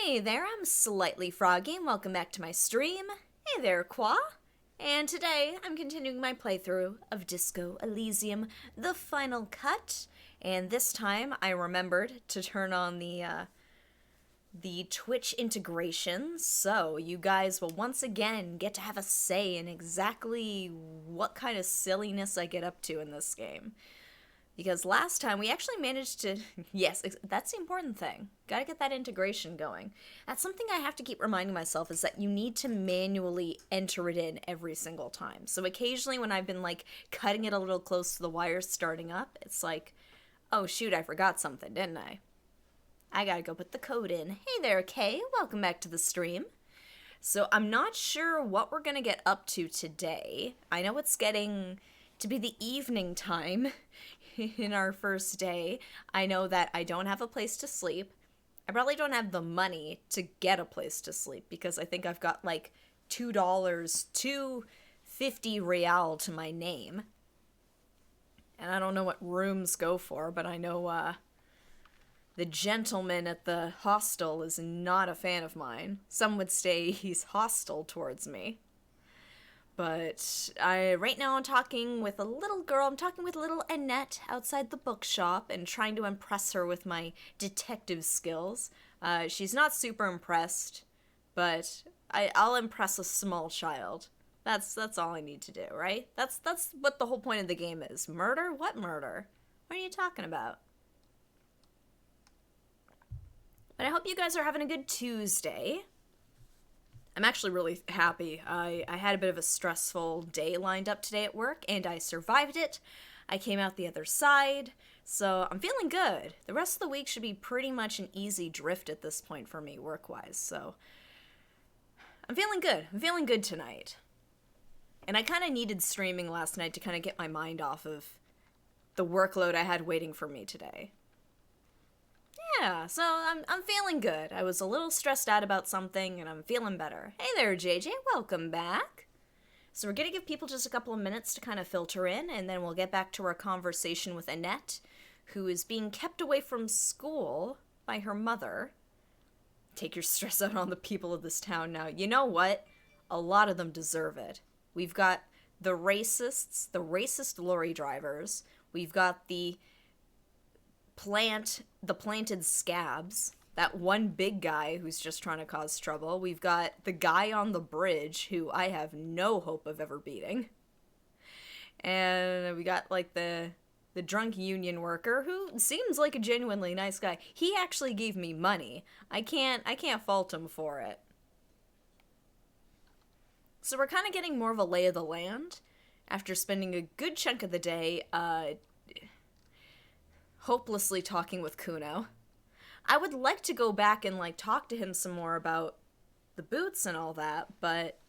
Hey there, I'm Slightly Froggy, and welcome back to my stream. Hey there, Qua. And today, I'm continuing my playthrough of Disco Elysium, the final cut. And this time, I remembered to turn on the Twitch integration, so you guys will once again get to have a say in exactly what kind of silliness I get up to in this game. Because last time we actually managed to. Yes, that's the important thing. Gotta get that integration going. That's something I have to keep reminding myself is that you need to manually enter it in every single time. So occasionally when I've been like cutting it a little close to the wires starting up, it's like, oh shoot, I forgot something, didn't I? I gotta go put the code in. Hey there, Kay. Welcome back to the stream. So I'm not sure what we're gonna get up to today. I know it's getting to be the evening time in our first day. I know that I don't have a place to sleep. I probably don't have the money to get a place to sleep because I think I've got like $2, 250 real to my name. And I don't know what rooms go for, but I know the gentleman at the hostel is not a fan of mine. Some would say he's hostile towards me. But right now I'm talking with a little girl. I'm talking with little Annette outside the bookshop and trying to impress her with my detective skills. She's not super impressed, but I'll impress a small child. That's all I need to do, right? That's what the whole point of the game is. Murder? What murder? What are you talking about? But I hope you guys are having a good Tuesday. I'm actually really happy. I had a bit of a stressful day lined up today at work, and I survived it. I came out the other side, so I'm feeling good. The rest of the week should be pretty much an easy drift at this point for me, work-wise, so I'm feeling good. I'm feeling good tonight. And I kind of needed streaming last night to kind of get my mind off of the workload I had waiting for me today. Yeah, so I'm feeling good. I was a little stressed out about something, and I'm feeling better. Hey there, JJ. Welcome back. So we're going to give people just a couple of minutes to kind of filter in, and then we'll get back to our conversation with Annette, who is being kept away from school by her mother. Take your stress out on the people of this town now. You know what? A lot of them deserve it. We've got the racist lorry drivers. We've got the planted scabs, that one big guy who's just trying to cause trouble. We've got the guy on the bridge who I have no hope of ever beating. And we got like the drunk union worker who seems like a genuinely nice guy. He actually gave me money. I can't fault him for it. So we're kind of getting more of a lay of the land after spending a good chunk of the day hopelessly talking with Kuno. I would like to go back and like talk to him some more about the boots and all that, but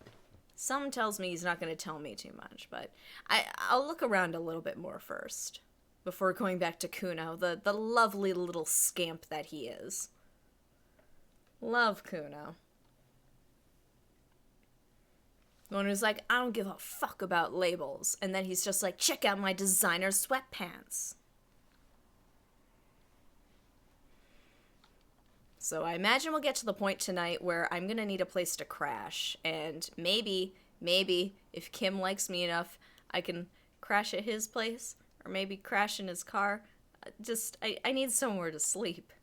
some tells me he's not going to tell me too much. But I'll look around a little bit more first before going back to Kuno, the lovely little scamp that he is. Love Kuno. The one who's like, I don't give a fuck about labels, and then he's just like, check out my designer sweatpants. So I imagine we'll get to the point tonight where I'm gonna need a place to crash, and maybe, if Kim likes me enough, I can crash at his place, or maybe crash in his car. I need somewhere to sleep.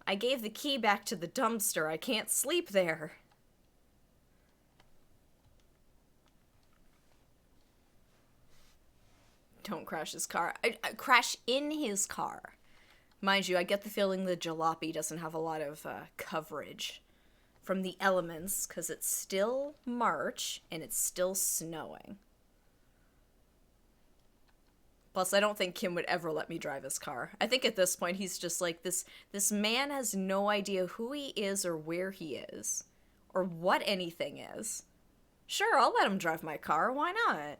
I gave the key back to the dumpster. I can't sleep there. Don't crash his car. I crash in his car. Mind you, I get the feeling the jalopy doesn't have a lot of coverage from the elements, because it's still March, and it's still snowing. Plus, I don't think Kim would ever let me drive his car. I think at this point, he's just like, this man has no idea who he is or where he is, or what anything is. Sure, I'll let him drive my car, why not?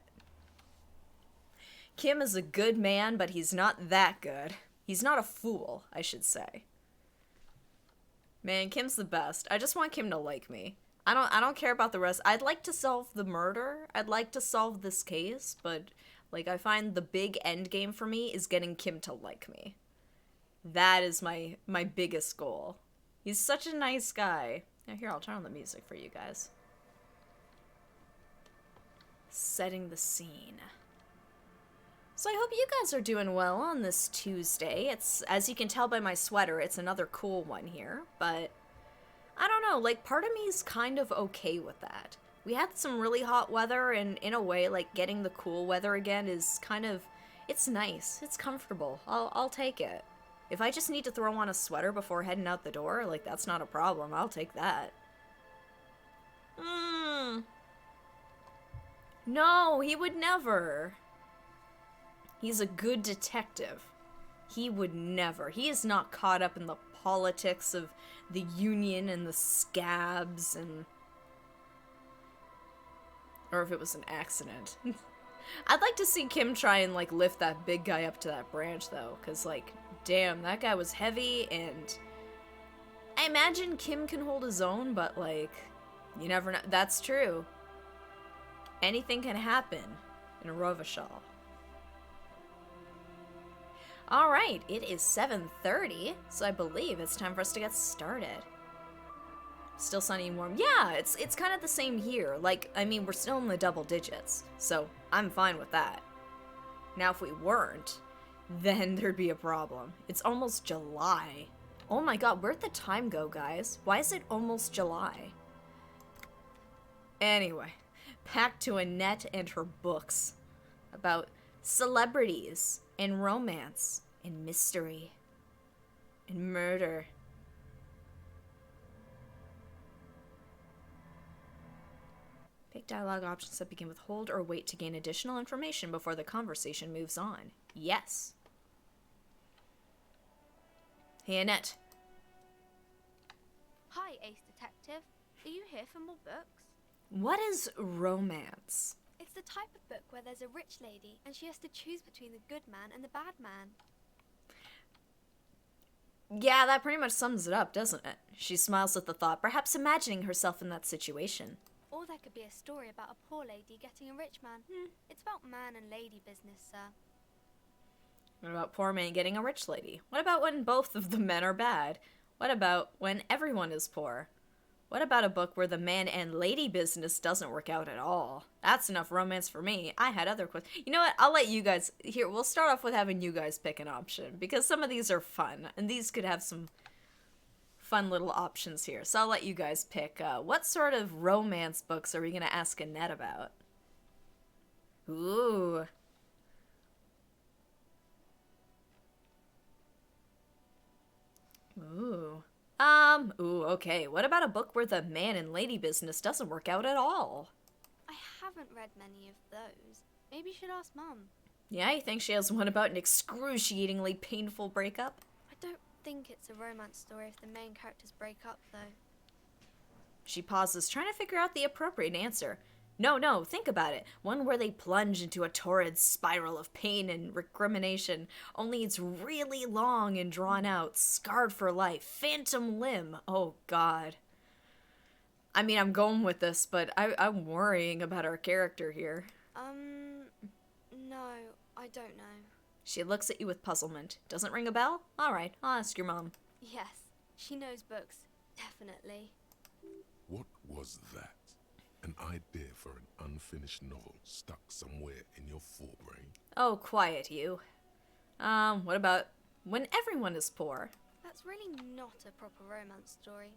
Kim is a good man, but he's not that good. He's not a fool, I should say. Man, Kim's the best. I just want Kim to like me. I don't care about the rest. I'd like to solve the murder. I'd like to solve this case, but like I find the big end game for me is getting Kim to like me. That is my biggest goal. He's such a nice guy. Now here, I'll turn on the music for you guys. Setting the scene. So I hope you guys are doing well on this Tuesday. It's, as you can tell by my sweater, it's another cool one here, but I don't know, like, part of me is kind of okay with that. We had some really hot weather, and in a way, like, getting the cool weather again is kind of, it's nice, it's comfortable. I'll take it. If I just need to throw on a sweater before heading out the door, like, that's not a problem. I'll take that. No, he would never. He's a good detective. He would never. He is not caught up in the politics of the Union and the scabs and... Or if it was an accident. I'd like to see Kim try and, like, lift that big guy up to that branch, though. Because, like, damn, that guy was heavy, and... I imagine Kim can hold his own, but, like, you never know. That's true. Anything can happen in a Rovashal. Alright, it is 7:30, so I believe it's time for us to get started. Still sunny and warm. Yeah, it's kind of the same here. Like, I mean, we're still in the double digits, so I'm fine with that. Now, if we weren't, then there'd be a problem. It's almost July. Oh my god, where'd the time go, guys? Why is it almost July? Anyway, back to Annette and her books about celebrities and romance and mystery and murder. Pick dialogue options that begin with hold or wait to gain additional information before the conversation moves on. Yes. Hey, Annette. Hi, Ace Detective. Are you here for more books? What is romance? It's the type of book where there's a rich lady and she has to choose between the good man and the bad man. Yeah, that pretty much sums it up, doesn't it? She smiles at the thought, perhaps imagining herself in that situation. Or there could be a story about a poor lady getting a rich man. It's about man and lady business, sir. What about poor man getting a rich lady? What about when both of the men are bad? What about when everyone is poor? What about a book where the man and lady business doesn't work out at all? That's enough romance for me. I had other questions. You know what? I'll let you guys... Here, we'll start off with having you guys pick an option, because some of these are fun, and these could have some fun little options here. So I'll let you guys pick. What sort of romance books are we going to ask Annette about? Ooh. Ooh. Ooh, okay. What about a book where the man and lady business doesn't work out at all? I haven't read many of those. Maybe you should ask Mum. Yeah, you think she has one about an excruciatingly painful breakup? I don't think it's a romance story if the main characters break up, though. She pauses, trying to figure out the appropriate answer. No, think about it. One where they plunge into a torrid spiral of pain and recrimination, only it's really long and drawn out, scarred for life, phantom limb. Oh, God. I mean, I'm going with this, but I'm worrying about our character here. No, I don't know. She looks at you with puzzlement. Doesn't ring a bell? All right, I'll ask your mom. Yes, she knows books. Definitely. What was that? An idea for an unfinished novel stuck somewhere in your forebrain? Oh, quiet you. What about when everyone is poor? That's really not a proper romance story.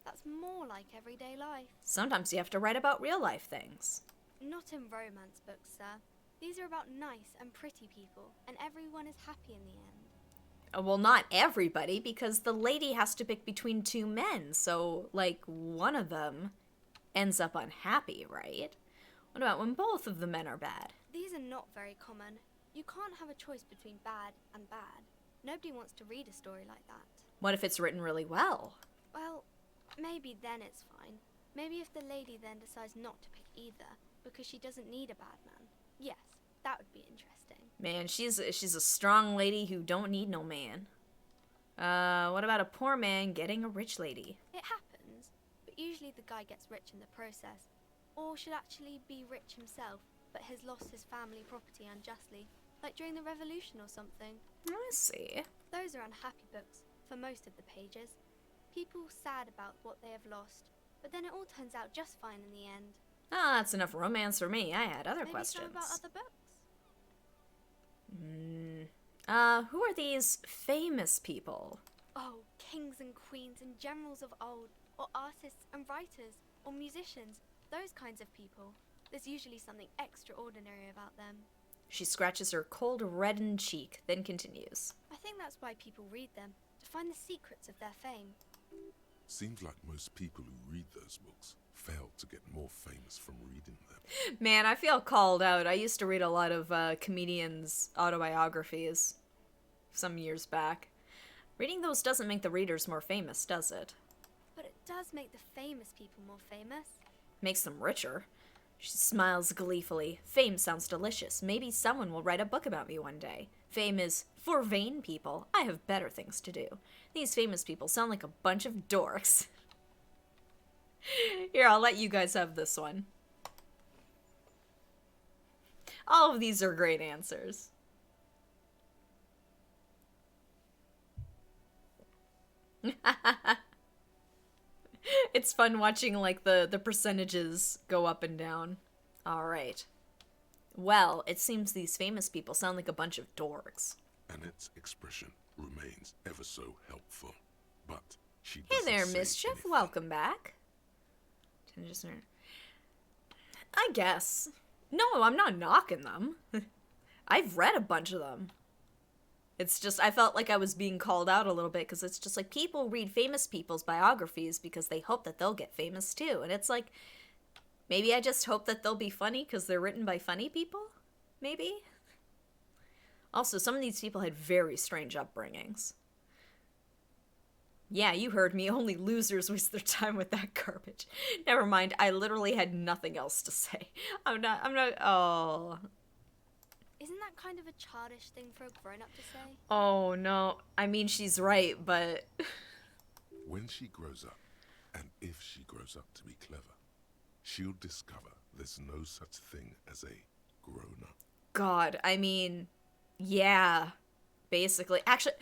That's more like everyday life. Sometimes you have to write about real life things. Not in romance books, sir. These are about nice and pretty people, and everyone is happy in the end. Well, not everybody, because the lady has to pick between two men, so, like, one of them ends up unhappy, right? What about when both of the men are bad? These are not very common. You can't have a choice between bad and bad. Nobody wants to read a story like that. What if it's written really well? Well, maybe then it's fine. Maybe if the lady then decides not to pick either, because she doesn't need a bad man. Yes, that would be interesting. Man, she's a strong lady who don't need no man. What about a poor man getting a rich lady? It happens, but usually the guy gets rich in the process, or should actually be rich himself, but has lost his family property unjustly, like during the revolution or something. I see. Those are unhappy books, for most of the pages. People sad about what they have lost, but then it all turns out just fine in the end. Oh, that's enough romance for me. I had other Maybe questions. some about other books? Who are these famous people? Oh, kings and queens and generals of old, or artists and writers, or musicians, those kinds of people. There's usually something extraordinary about them. She scratches her cold, reddened cheek, then continues. I think that's why people read them, to find the secrets of their fame. Seems like most people who read those books fail to get more famous from reading them. Man, I feel called out. I used to read a lot of comedians' autobiographies some years back. Reading those doesn't make the readers more famous, does it? But it does make the famous people more famous. Makes them richer. She smiles gleefully. Fame sounds delicious. Maybe someone will write a book about me one day. Fame is for vain people. I have better things to do. These famous people sound like a bunch of dorks. Here, I'll let you guys have this one. All of these are great answers. It's fun watching, like, the percentages go up and down. Alright. Well, it seems these famous people sound like a bunch of dorks. Annette's expression remains ever so helpful, but she Hey doesn't there, say Mischief. anything. Welcome back. I guess. No, I'm not knocking them. I've read a bunch of them. It's just, I felt like I was being called out a little bit, because it's just like, people read famous people's biographies because they hope that they'll get famous too. And it's like, maybe I just hope that they'll be funny because they're written by funny people? Maybe? Also, some of these people had very strange upbringings. Yeah, you heard me. Only losers waste their time with that garbage. Never mind. I literally had nothing else to say. I'm not, oh. Isn't that kind of a childish thing for a grown-up to say? Oh, no. I mean, she's right, but... When she grows up, and if she grows up to be clever, she'll discover there's no such thing as a grown-up. God, I mean, yeah, basically. Actually,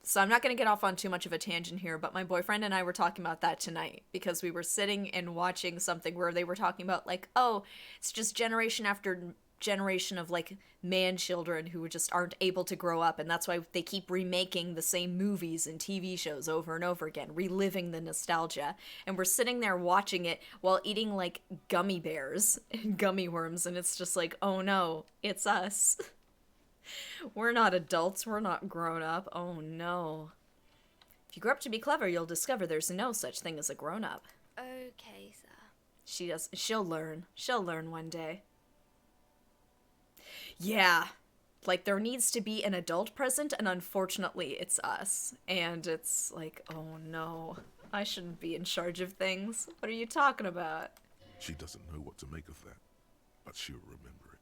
so I'm not going to get off on too much of a tangent here, but my boyfriend and I were talking about that tonight because we were sitting and watching something where they were talking about, like, oh, it's just generation after generation of, like, man children who just aren't able to grow up, and that's why they keep remaking the same movies and TV shows over and over again, reliving the nostalgia. And we're sitting there watching it while eating, like, gummy bears and gummy worms, and it's just like, oh no, it's us. We're not adults, we're not grown up. Oh no. If you grow up to be clever, you'll discover there's no such thing as a grown-up. Okay, sir. She'll learn. She'll learn one day. Yeah. Like, there needs to be an adult present, and unfortunately, it's us. And it's like, oh no, I shouldn't be in charge of things. What are you talking about? She doesn't know what to make of that, but she'll remember it.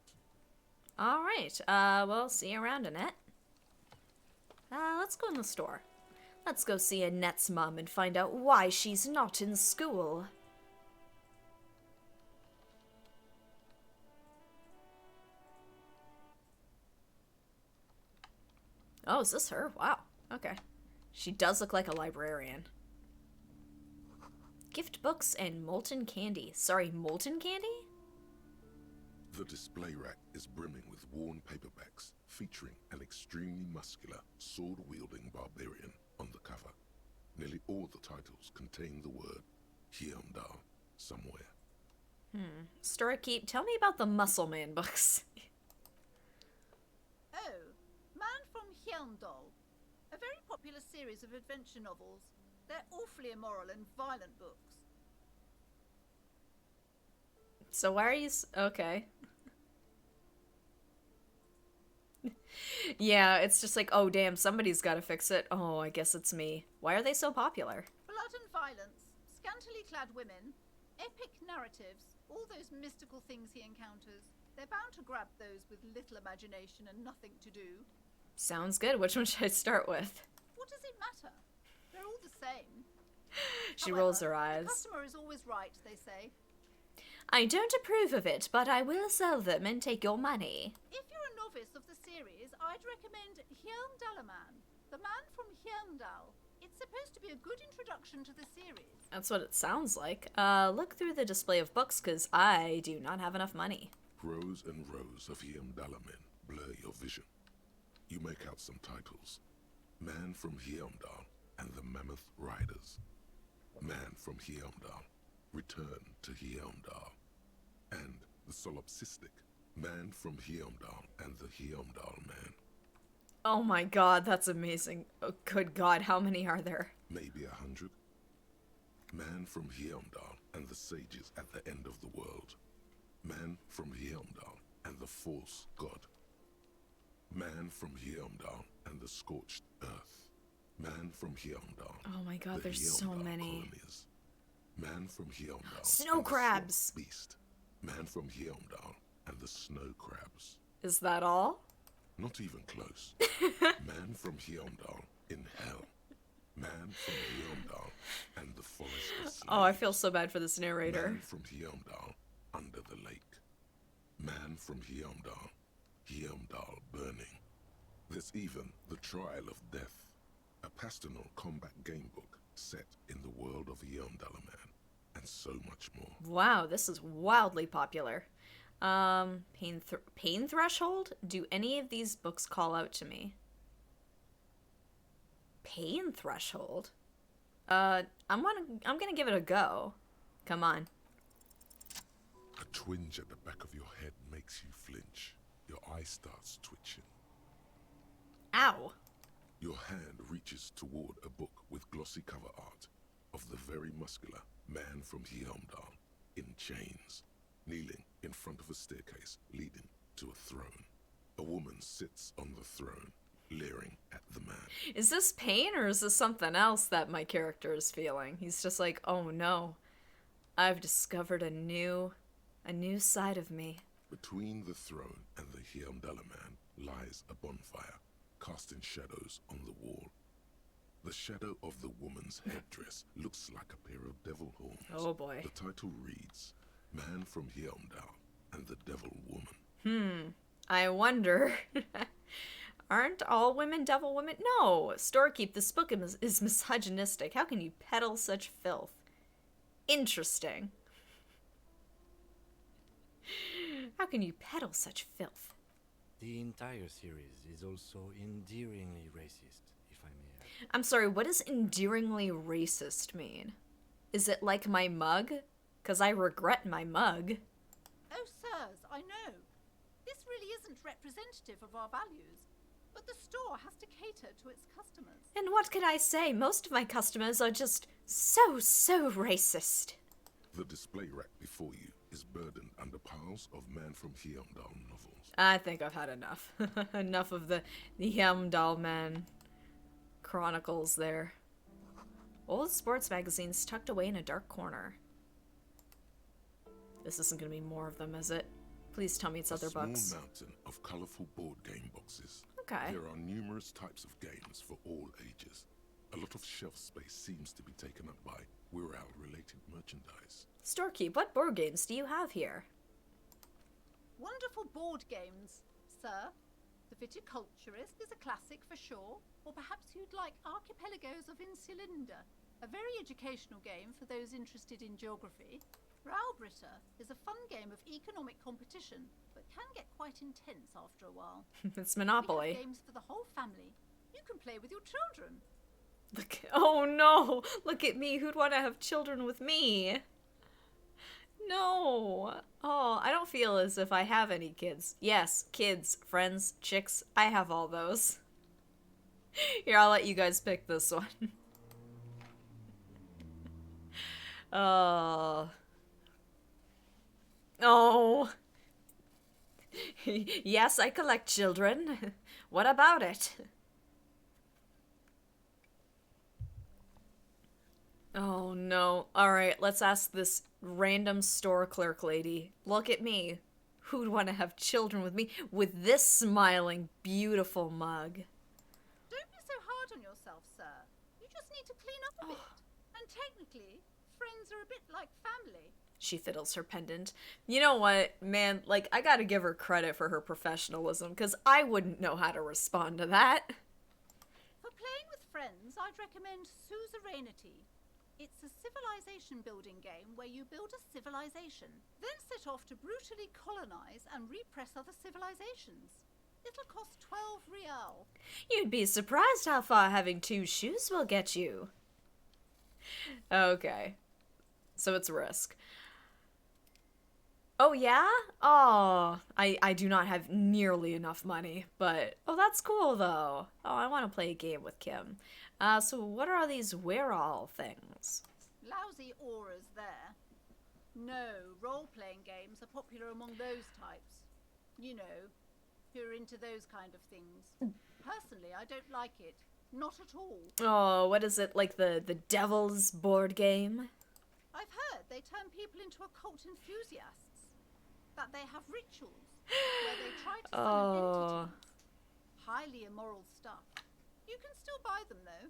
Alright, we'll see you around, Annette. Let's go in the store. Let's go see Annette's mom and find out why she's not in school. Oh, is this her? Wow. Okay. She does look like a librarian. Gift books and molten candy. Sorry, molten candy? The display rack is brimming with worn paperbacks featuring an extremely muscular, sword-wielding barbarian on the cover. Nearly all the titles contain the word Hyundai somewhere. Story Keep, tell me about the Muscle Man books. Oh, Man from Hyundai. A very popular series of adventure novels. They're awfully immoral and violent books. So why are you okay. Yeah, it's just like, oh damn, somebody's gotta fix it. Oh, I guess it's me. Why are they so popular? Blood and violence, scantily clad women, epic narratives, all those mystical things he encounters. They're bound to grab those with little imagination and nothing to do. Sounds good. Which one should I start with? What does it matter? They're all the same. She However, rolls her eyes. The customer is always right, they say. I don't approve of it, but I will sell them and take your money. If you're a novice of the series, I'd recommend Hyundalaman, the man from Hyundal. It's supposed to be a good introduction to the series. That's what it sounds like. Look through the display of books, because I do not have enough money. Rows and rows of Heimdallarmen blur your vision. You make out some titles. Man from Heimdall and the Mammoth Riders. Man from Heimdall, Return to Heimdall. And the Solipsistic, Man from Heimdall and the Heimdall Man. Oh my god, that's amazing. Oh, good god, how many are there? Maybe 100. Man from Heimdall and the Sages at the End of the World. Man from Heimdall and the False God. Man from Heimdall and the Scorched Earth. Man from Heimdall. Oh my god, the there's so Heimdall many. Colonies. Man from Heimdall. Snow and the crabs. Swamp Beast. Man from Heimdall and the Snow Crabs. Is that all? Not even close. Man from Heimdall in Hell. Man from Heimdall and the Forest of Slaves. Oh, I feel so bad for this narrator. Man from Heimdall under the lake. Man from Heimdall. Heimdall burning. There's even The Trial of Death, a pastoral combat game book set in the world of Heimdallarman, and so much more. Wow, this is wildly popular. Pain Threshold? Do any of these books call out to me? Pain Threshold? I'm gonna give it a go. Come on. A twinge at the back of your head makes you flinch. Your eye starts twitching. Ow. Your hand reaches toward a book with glossy cover art of the very muscular man from Heimdall in chains, kneeling in front of a staircase leading to a throne. A woman sits on the throne, leering at the man. Is this pain or is this something else that my character is feeling? He's just like, oh no, I've discovered a new side of me. Between the throne and the Heimdallarman lies a bonfire, casting shadows on the wall. The shadow of the woman's headdress looks like a pair of devil horns. Oh boy. The title reads, Man from Heimdall and the Devil Woman. I wonder. Aren't all women devil women? No! Storekeep, this book is misogynistic. How can you peddle such filth? Interesting. How can you peddle such filth? The entire series is also endearingly racist, if I may add. I'm sorry, what does endearingly racist mean? Is it like my mug? 'Cause I regret my mug. Oh, sirs, I know. This really isn't representative of our values, but the store has to cater to its customers. And what can I say? Most of my customers are just so racist. The display rack before you is burdened under piles of Man from Heimdall novels. I think I've had enough. Enough of the Heimdall Man chronicles there. Old sports magazines tucked away in a dark corner. This isn't going to be more of them, is it? Please tell me it's other small books. Mountain of colorful board game boxes. Okay. There are numerous types of games for all ages. A lot of shelf space seems to be taken up by Wirral-related merchandise. Storekeep, what board games do you have here? Wonderful board games, sir. The Viticulturist is a classic for sure, or perhaps you'd like Archipelagos of Insulinda, a very educational game for those interested in geography. Raubritter is a fun game of economic competition, but can get quite intense after a while. It's We Monopoly. have games for the whole family. You can play with your children. Look, oh no! Look at me. Who'd want to have children with me? No. Oh, I don't feel as if I have any kids. Yes, kids, friends, chicks. I have all those. Here, I'll let you guys pick this one. Oh. Oh. Yes, I collect children. What about it? Oh no. Alright, let's ask this random store clerk lady. Look at me. Who'd want to have children with me with this smiling, beautiful mug? Don't be so hard on yourself, sir. You just need to clean up a bit. And technically, friends are a bit like family. She fiddles her pendant. You know what, man? Like, I gotta give her credit for her professionalism, because I wouldn't know how to respond to that. For playing with friends, I'd recommend Suzerainty. It's a civilization building game where you build a civilization, then set off to brutally colonize and repress other civilizations. It'll cost 12 real. You'd be surprised how far having 2 shoes will get you. Okay. So it's Risk. Oh, yeah? Oh, I do not have nearly enough money, but... Oh, that's cool, though. Oh, I want to play a game with Kim. So what are all these where-all things? Lousy auras there. No, role-playing games are popular among those types. You know, who are into those kind of things. Personally, I don't like it. Not at all. Oh, what is it, like the Devil's board game? I've heard they turn people into occult enthusiasts. That they have rituals where they try to summon entities. Highly immoral stuff. You can still buy them, though.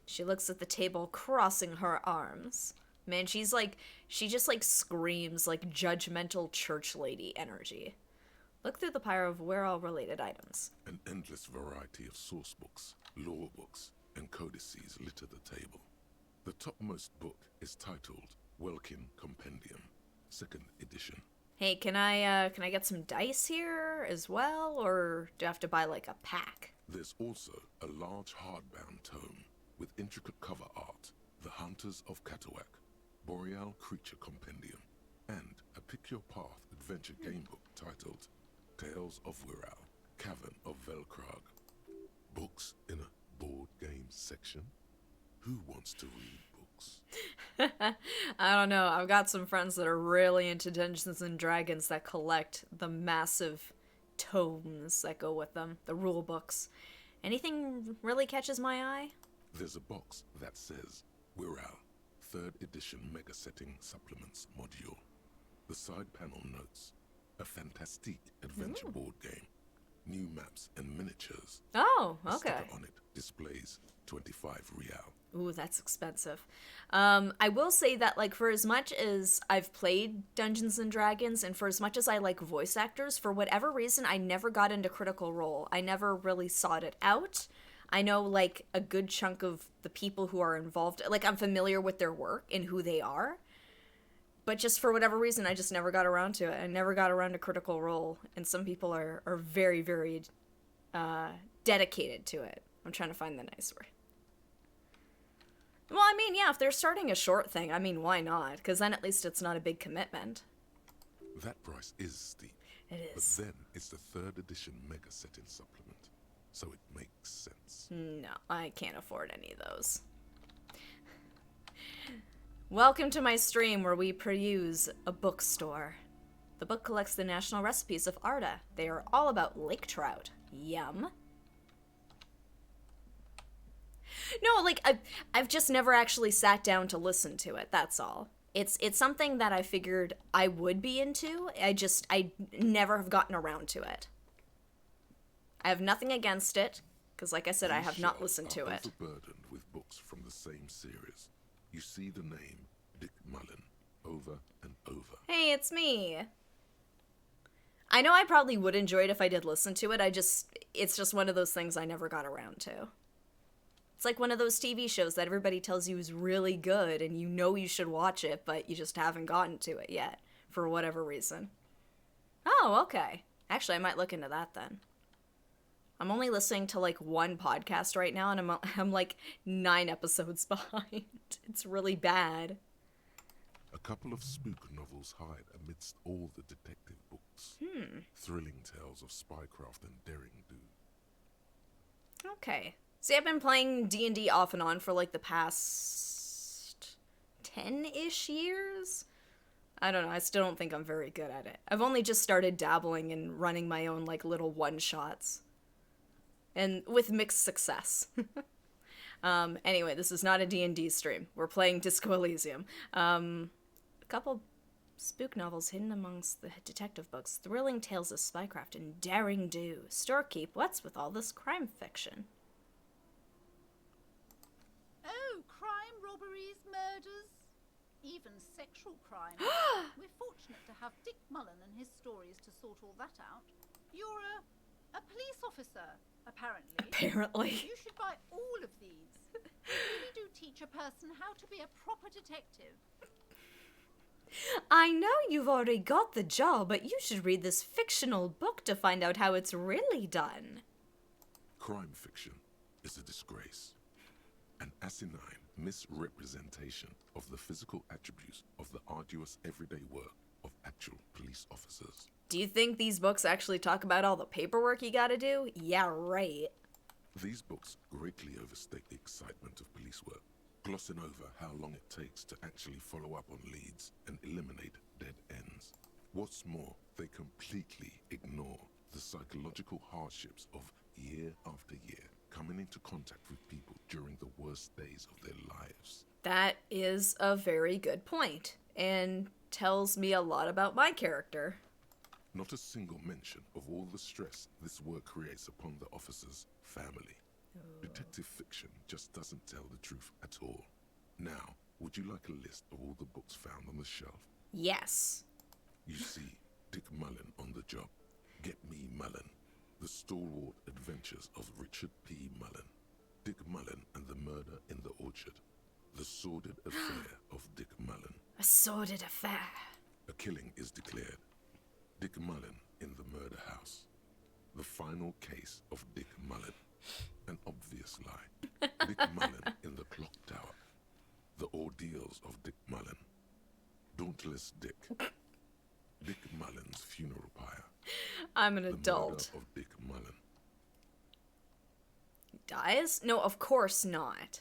She looks at the table, crossing her arms. Man, she just like screams like judgmental church lady energy. Look through the pile of where-all related items. An endless variety of source books, lore books, and codices litter the table. The topmost book is titled Welkin Compendium, 2nd edition. Hey, can I get some dice here as well, or do I have to buy like a pack? There's also a large hardbound tome with intricate cover art, The Hunters of Katawak, Boreal Creature Compendium, and a Pick Your Path adventure game book titled Tales of Wirral, Cavern of Velkrag. Books in a board game section? Who wants to read books? I don't know. I've got some friends that are really into Dungeons and Dragons that collect the massive tomes that go with them, the rule books. Anything really catches my eye? There's a box that says Wirral, 3rd edition Mega Setting Supplements Module. The side panel notes, a fantastic adventure board game. New maps and miniatures. Oh, The okay. sticker on it displays 25 real. Ooh, that's expensive. I will say that, like, for as much as I've played Dungeons and Dragons, and for as much as I like voice actors, for whatever reason, I never got into Critical Role. I never really sought it out. I know, like, a good chunk of the people who are involved, like, I'm familiar with their work and who they are. But just for whatever reason, I just never got around to it. I never got around to Critical Role, and some people are very, very dedicated to it. I'm trying to find the nice word. Well, I mean, yeah, if they're starting a short thing, I mean, why not? Because then at least it's not a big commitment. That price is steep. It But is. then it's the 3rd edition Mega Setting Supplement, so it makes sense. No, I can't afford any of those. Welcome to my stream where we peruse a bookstore. The book collects the national recipes of Arda. They are all about lake trout. Yum. No, like, I've just never actually sat down to listen to it, that's all. It's something that I figured I would be into, I never have gotten around to it. I have nothing against it, because like I said, I These have not shelves listened to are it. overburdened with books from the same series. You see the name Dick Mullen over and over. Hey, it's me. I know I probably would enjoy it if I did listen to it, it's just one of those things I never got around to. It's like one of those TV shows that everybody tells you is really good and you know you should watch it, but you just haven't gotten to it yet, for whatever reason. Oh, okay. Actually, I might look into that then. I'm only listening to like one podcast right now, and I'm like 9 episodes behind. It's really bad. A couple of spook novels hide amidst all the detective books. Thrilling tales of spycraft and daring do. Okay. See, I've been playing D&D off and on for like the past 10-ish years. I don't know, I still don't think I'm very good at it. I've only just started dabbling and running my own like little one-shots. And with mixed success. Anyway, this is not a D&D stream. We're playing Disco Elysium. A couple spook novels hidden amongst the detective books. Thrilling tales of spycraft and daring do. Storekeep, what's with all this crime fiction? Oh, crime, robberies, murders, even sexual crime. We're fortunate to have Dick Mullen and his stories to sort all that out. You're a police officer, apparently. Apparently. You should buy all of these. They really do teach a person how to be a proper detective. I know you've already got the job, but you should read this fictional book to find out how it's really done. Crime fiction is a disgrace. An asinine misrepresentation of the physical attributes of the arduous everyday work of actual police officers. Do you think these books actually talk about all the paperwork you gotta do? Yeah, right. These books greatly overstate the excitement of police work, glossing over how long it takes to actually follow up on leads and eliminate dead ends. What's more, they completely ignore the psychological hardships of year after year coming into contact with people during the worst days of their lives. That is a very good point, and tells me a lot about my character. Not a single mention of all the stress this work creates upon the officer's family. Detective fiction just doesn't tell the truth at all. Now, would you like a list of all the books found on the shelf? Yes. You see Dick Mullen on the job. Get Me Mullen. The Stalwart Adventures of Richard P. Mullen. Dick Mullen and the Murder in the Orchard. The Sordid Affair of Dick Mullen. A sordid affair. A killing is declared. Dick Mullen in the murder house. The final case of Dick Mullen. An obvious lie. Dick Mullen in the clock tower. The ordeals of Dick Mullen. Dauntless Dick. Dick Mullen's funeral pyre. I'm an The adult. murder of Dick Mullen. Dies? No, of course not.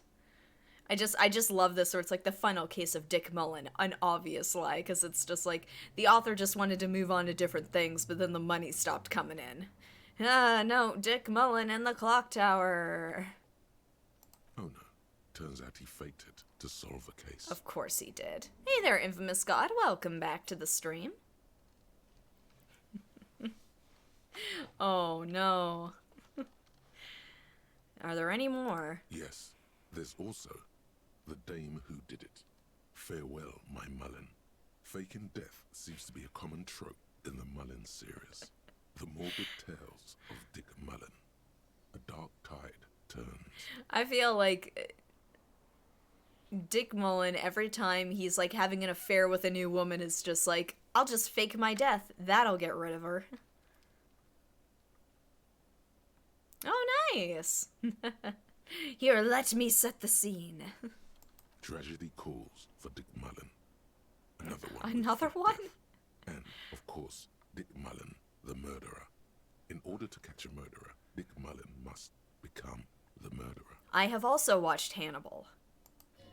I just love this where it's like the final case of Dick Mullen, an obvious lie, because it's just like the author just wanted to move on to different things, but then the money stopped coming in. Ah, no, Dick Mullen in the clock tower. Oh no. Turns out he faked it to solve a case. Of course he did. Hey there, infamous god. Welcome back to the stream. Oh no. Are there any more? Yes, there's also The Dame Who Did It. Farewell, my Mullen. Faking death seems to be a common trope in the Mullen series. The morbid tales of Dick Mullen. A dark tide turns. I feel like Dick Mullen, every time he's like having an affair with a new woman, is just like, I'll just fake my death. That'll get rid of her. Oh, nice. Here, let me set the scene. Tragedy calls for Dick Mullen. Another one. with Another fake one? death. And, of course, Dick Mullen, the murderer. In order to catch a murderer, Dick Mullen must become the murderer. I have also watched Hannibal.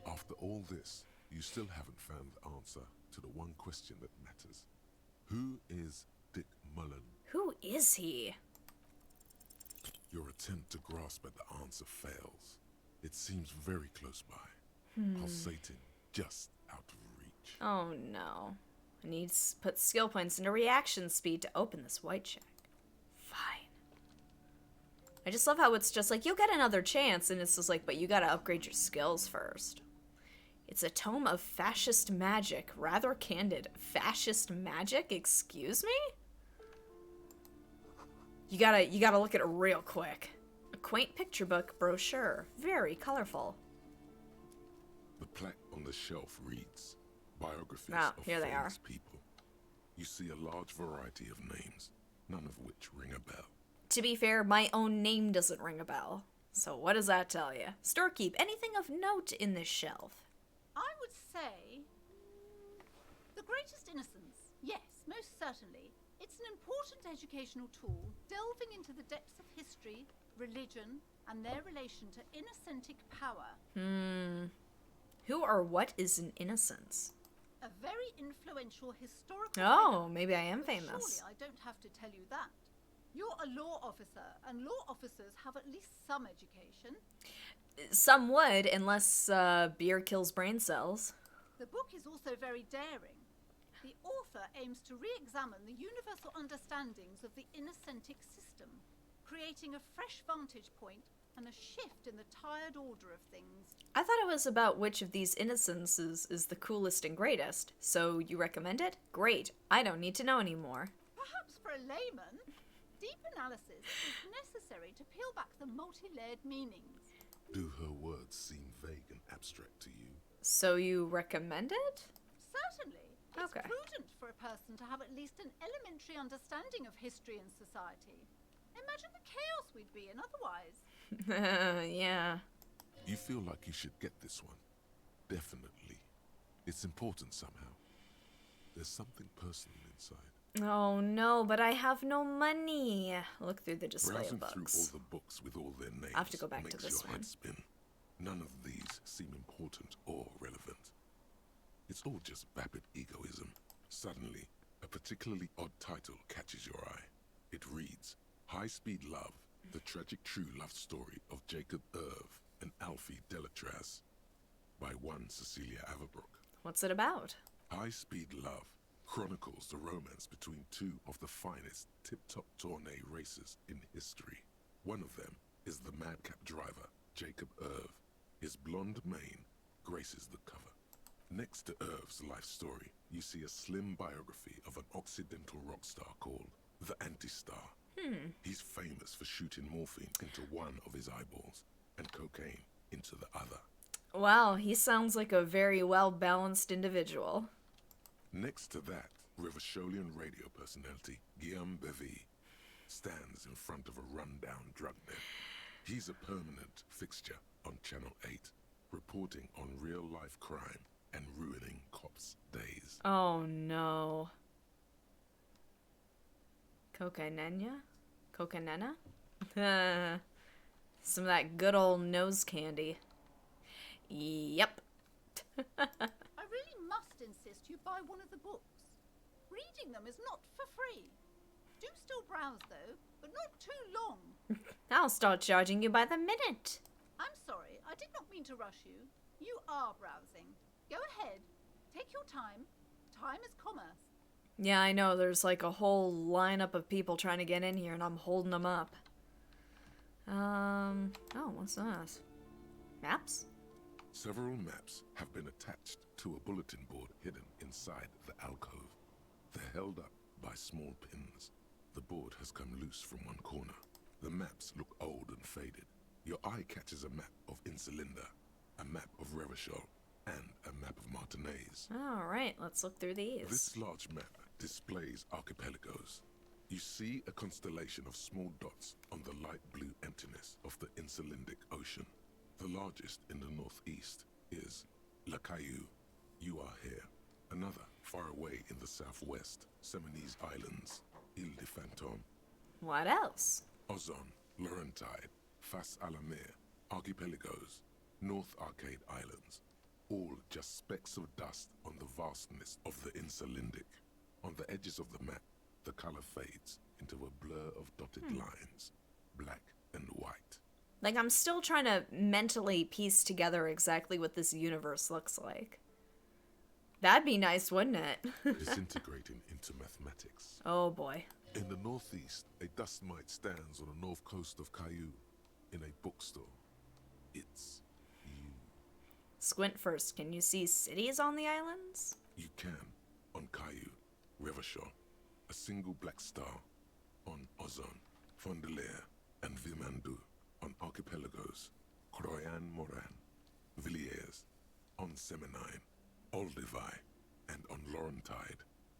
After all this, you still haven't found the answer to the one question that matters. Who is Dick Mullen? Who is he? Your attempt to grasp at the answer fails. It seems very close by, pulsating just out of reach. Oh no. I need to put skill points into reaction speed to open this white check. Fine. I just love how it's just like, you'll get another chance, and it's just like, but you gotta upgrade your skills first. It's a tome of fascist magic. Rather candid. Fascist magic? Excuse me? You gotta look at it real quick. A quaint picture book brochure. Very colorful. The plaque on the shelf reads, Biographies Ah, of here they are. famous people. You see a large variety of names, none of which ring a bell. To be fair, my own name doesn't ring a bell. So what does that tell you? Storekeep, anything of note in this shelf? I would say The Greatest Innocence. Yes, most certainly. It's an important educational tool, delving into the depths of history, religion, and their relation to innocentic power. Who or what is an innocence? A very influential historical Oh, figure. maybe I am But famous. surely I don't have to tell you that. You're a law officer, and law officers have at least some education. Some would, unless beer kills brain cells. The book is also very daring. The author aims to re-examine the universal understandings of the innocentic system, creating a fresh vantage point and a shift in the tired order of things. I thought it was about which of these innocences is the coolest and greatest. So you recommend it? Great. I don't need to know anymore. Perhaps for a layman, Deep analysis is necessary to peel back the multi-layered meanings. Do her words seem vague and abstract to you? So you recommend it? Certainly, it's Okay. prudent for a person to have at least an elementary understanding of history and society. Imagine the chaos we'd be in otherwise. Yeah. You feel like you should get this one. Definitely. It's important somehow. There's something personal inside. Oh no, but I have no money. Look through the display Browsing of through all books. the books with all their names I have to go back to makes this your one. head spin. None of these seem important or relevant. It's all just vapid egoism. Suddenly, a particularly odd title catches your eye. It reads, High Speed Love, the tragic true love story of Jacob Irv and Alfie Delatraz, by one Cecilia Averbrook. What's it about? High Speed Love chronicles the romance between two of the finest tip-top tourney racers in history. One of them is the madcap driver, Jacob Irv. His blonde mane graces the cover. Next to Irv's life story, you see a slim biography of an Occidental rock star called the Anti-Star. He's famous for shooting morphine into one of his eyeballs and cocaine into the other. Wow, he sounds like a very well-balanced individual. Next to that, Rivasholian radio personality Guillaume Bevy stands in front of a rundown drug den. He's a permanent fixture on Channel 8, reporting on real-life crime and ruining cops' days. Oh no. Cocanena? Cocanena? Some of that good old nose candy. Yep. I really must insist you buy one of the books. Reading them is not for free. Do still browse though, but not too long. I'll start charging you by the minute. I'm sorry, I did not mean to rush you. You are browsing. Go ahead. Take your time. Time is commerce. Yeah, I know, there's like a whole lineup of people trying to get in here and I'm holding them up. Oh, what's this? Maps? Several maps have been attached to a bulletin board hidden inside the alcove. They're held up by small pins. The board has come loose from one corner. The maps look old and faded. Your eye catches a map of Insulinda, a map of Revachol, and a map of Martinez. Alright, let's look through these. This large map displays archipelagos. You see a constellation of small dots on the light blue emptiness of the Insulindic Ocean. The largest in the northeast is La Caillou. You are here. Another, far away in the southwest, Seminese Islands, Ile de Fantôme. What else? Ozon, Laurentide, Fas a la Mer, Archipelagos, North Arcade Islands, all just specks of dust on the vastness of the Insulindic. On the edges of the map, the color fades into a blur of dotted lines, black and white. Like, I'm still trying to mentally piece together exactly what this universe looks like. That'd be nice, wouldn't it? Disintegrating into mathematics. Oh boy. In the northeast, a dust mite stands on the north coast of Caillou, in a bookstore. It's you. Squint first, can you see cities on the islands? You can, on Caillou, Revachol, a single black star, on Ozon, Fondelier, and Vilmandu, on Archipelagos, Croyan Moran, Villiers, on Seminine, Olduvai, and on Laurentide,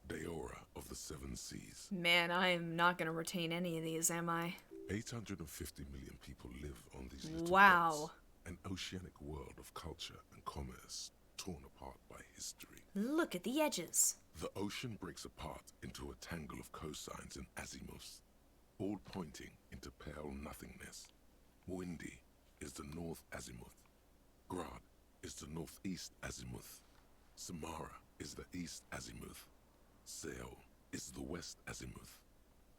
Deora of the Seven Seas. Man, I am not gonna retain any of these, am I? 850 million people live on these little Wow. dots, an oceanic world of culture and commerce torn apart by history. Look at the edges. The ocean breaks apart into a tangle of cosines and azimuths, all pointing into pale nothingness. Windy is the north azimuth. Grad is the northeast azimuth. Samara is the east azimuth. Seo is the west azimuth.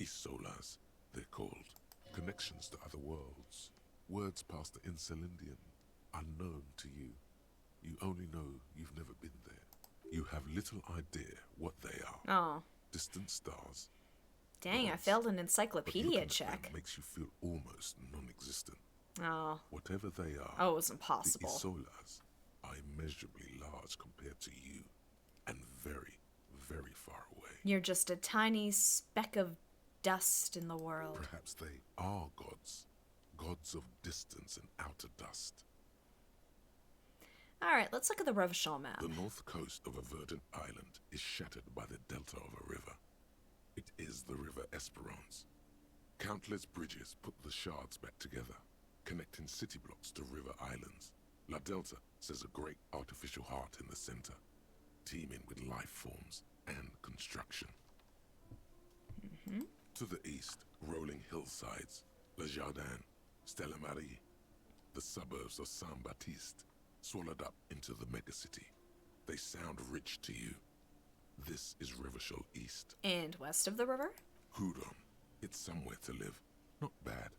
Isolas, they're called. Connections to other worlds. Words past the Insulindian, unknown to you. You only know you've never been there. You have little idea what they are. Oh. Distant stars. Dang, I Gods. failed an But encyclopedia looking at them check. makes you feel almost non-existent. Oh. Whatever they are, Oh, it was the impossible. Isolas are immeasurably large compared to you, and very, very far away. You're just a tiny speck of dust in the world. Perhaps they are gods. Gods of distance and outer dust. Alright, let's look at the Revachol map. The north coast of a verdant island is shattered by the delta of a river. It is the River Esperance. Countless bridges put the shards back together, connecting city blocks to river islands. La Delta says a great artificial heart in the center, teeming with life forms and construction. To the east, rolling hillsides, Le Jardin, Stella Marie, the suburbs of Saint-Baptiste, swallowed up into the megacity. They sound rich to you. This is Revachol East. And west of the river? Houdon. It's somewhere to live. Not bad.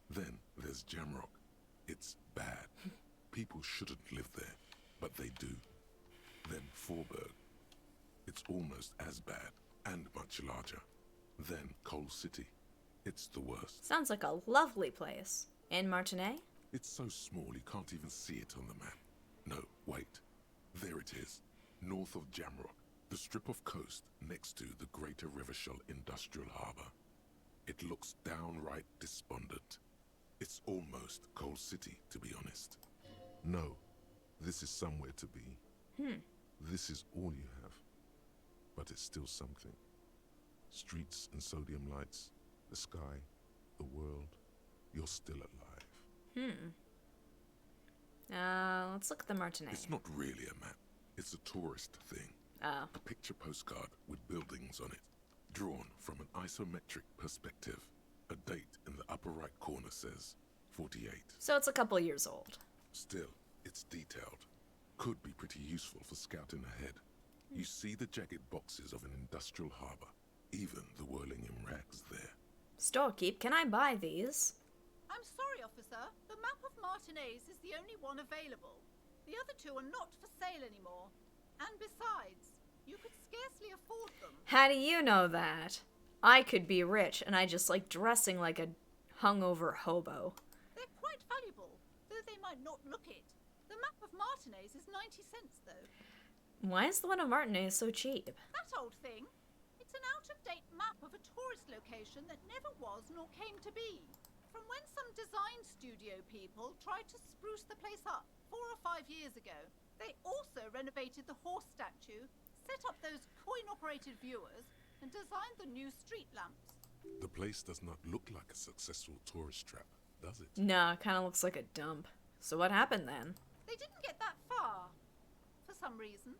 Then there's Jamrock. It's bad. People shouldn't live there, but they do. Then Forberg. It's almost as bad, and much larger. Then Coal City. It's the worst. Sounds like a lovely place. And Martinet? It's so small you can't even see it on the map. No, wait. There it is. North of Jamrock. The strip of coast next to the Greater Revachol Industrial Harbour. It looks downright despondent. It's almost Coal City, to be honest. No, this is somewhere to be. This is all you have. But it's still something. Streets and sodium lights, the sky, the world. You're still alive. Let's look at the Martinet. It's not really a map. It's a tourist thing. Oh. A picture postcard with buildings on it, drawn from an isometric perspective. A date in the upper right corner says 48. So it's a couple years old. Still, it's detailed. Could be pretty useful for scouting ahead. You see the jagged boxes of an industrial harbour, even the whirling in rags there. Storekeep, can I buy these? I'm sorry, officer. The map of Martinez is the only one available. The other two are not for sale anymore. And besides, you could scarcely afford them. How do you know that? I could be rich, and I just like dressing like a hungover hobo. They're quite valuable, though they might not look it. The map of Martinez is 90 cents, though. Why is the one of Martinet so cheap? That old thing. It's an out-of-date map of a tourist location that never was nor came to be. From when some design studio people tried to spruce the place up 4 or 5 years ago. They also renovated the horse statue, set up those coin-operated viewers, and designed the new street lamps. The place does not look like a successful tourist trap, does it? No, it kind of looks like a dump. So what happened then? They didn't get that far, for some reason.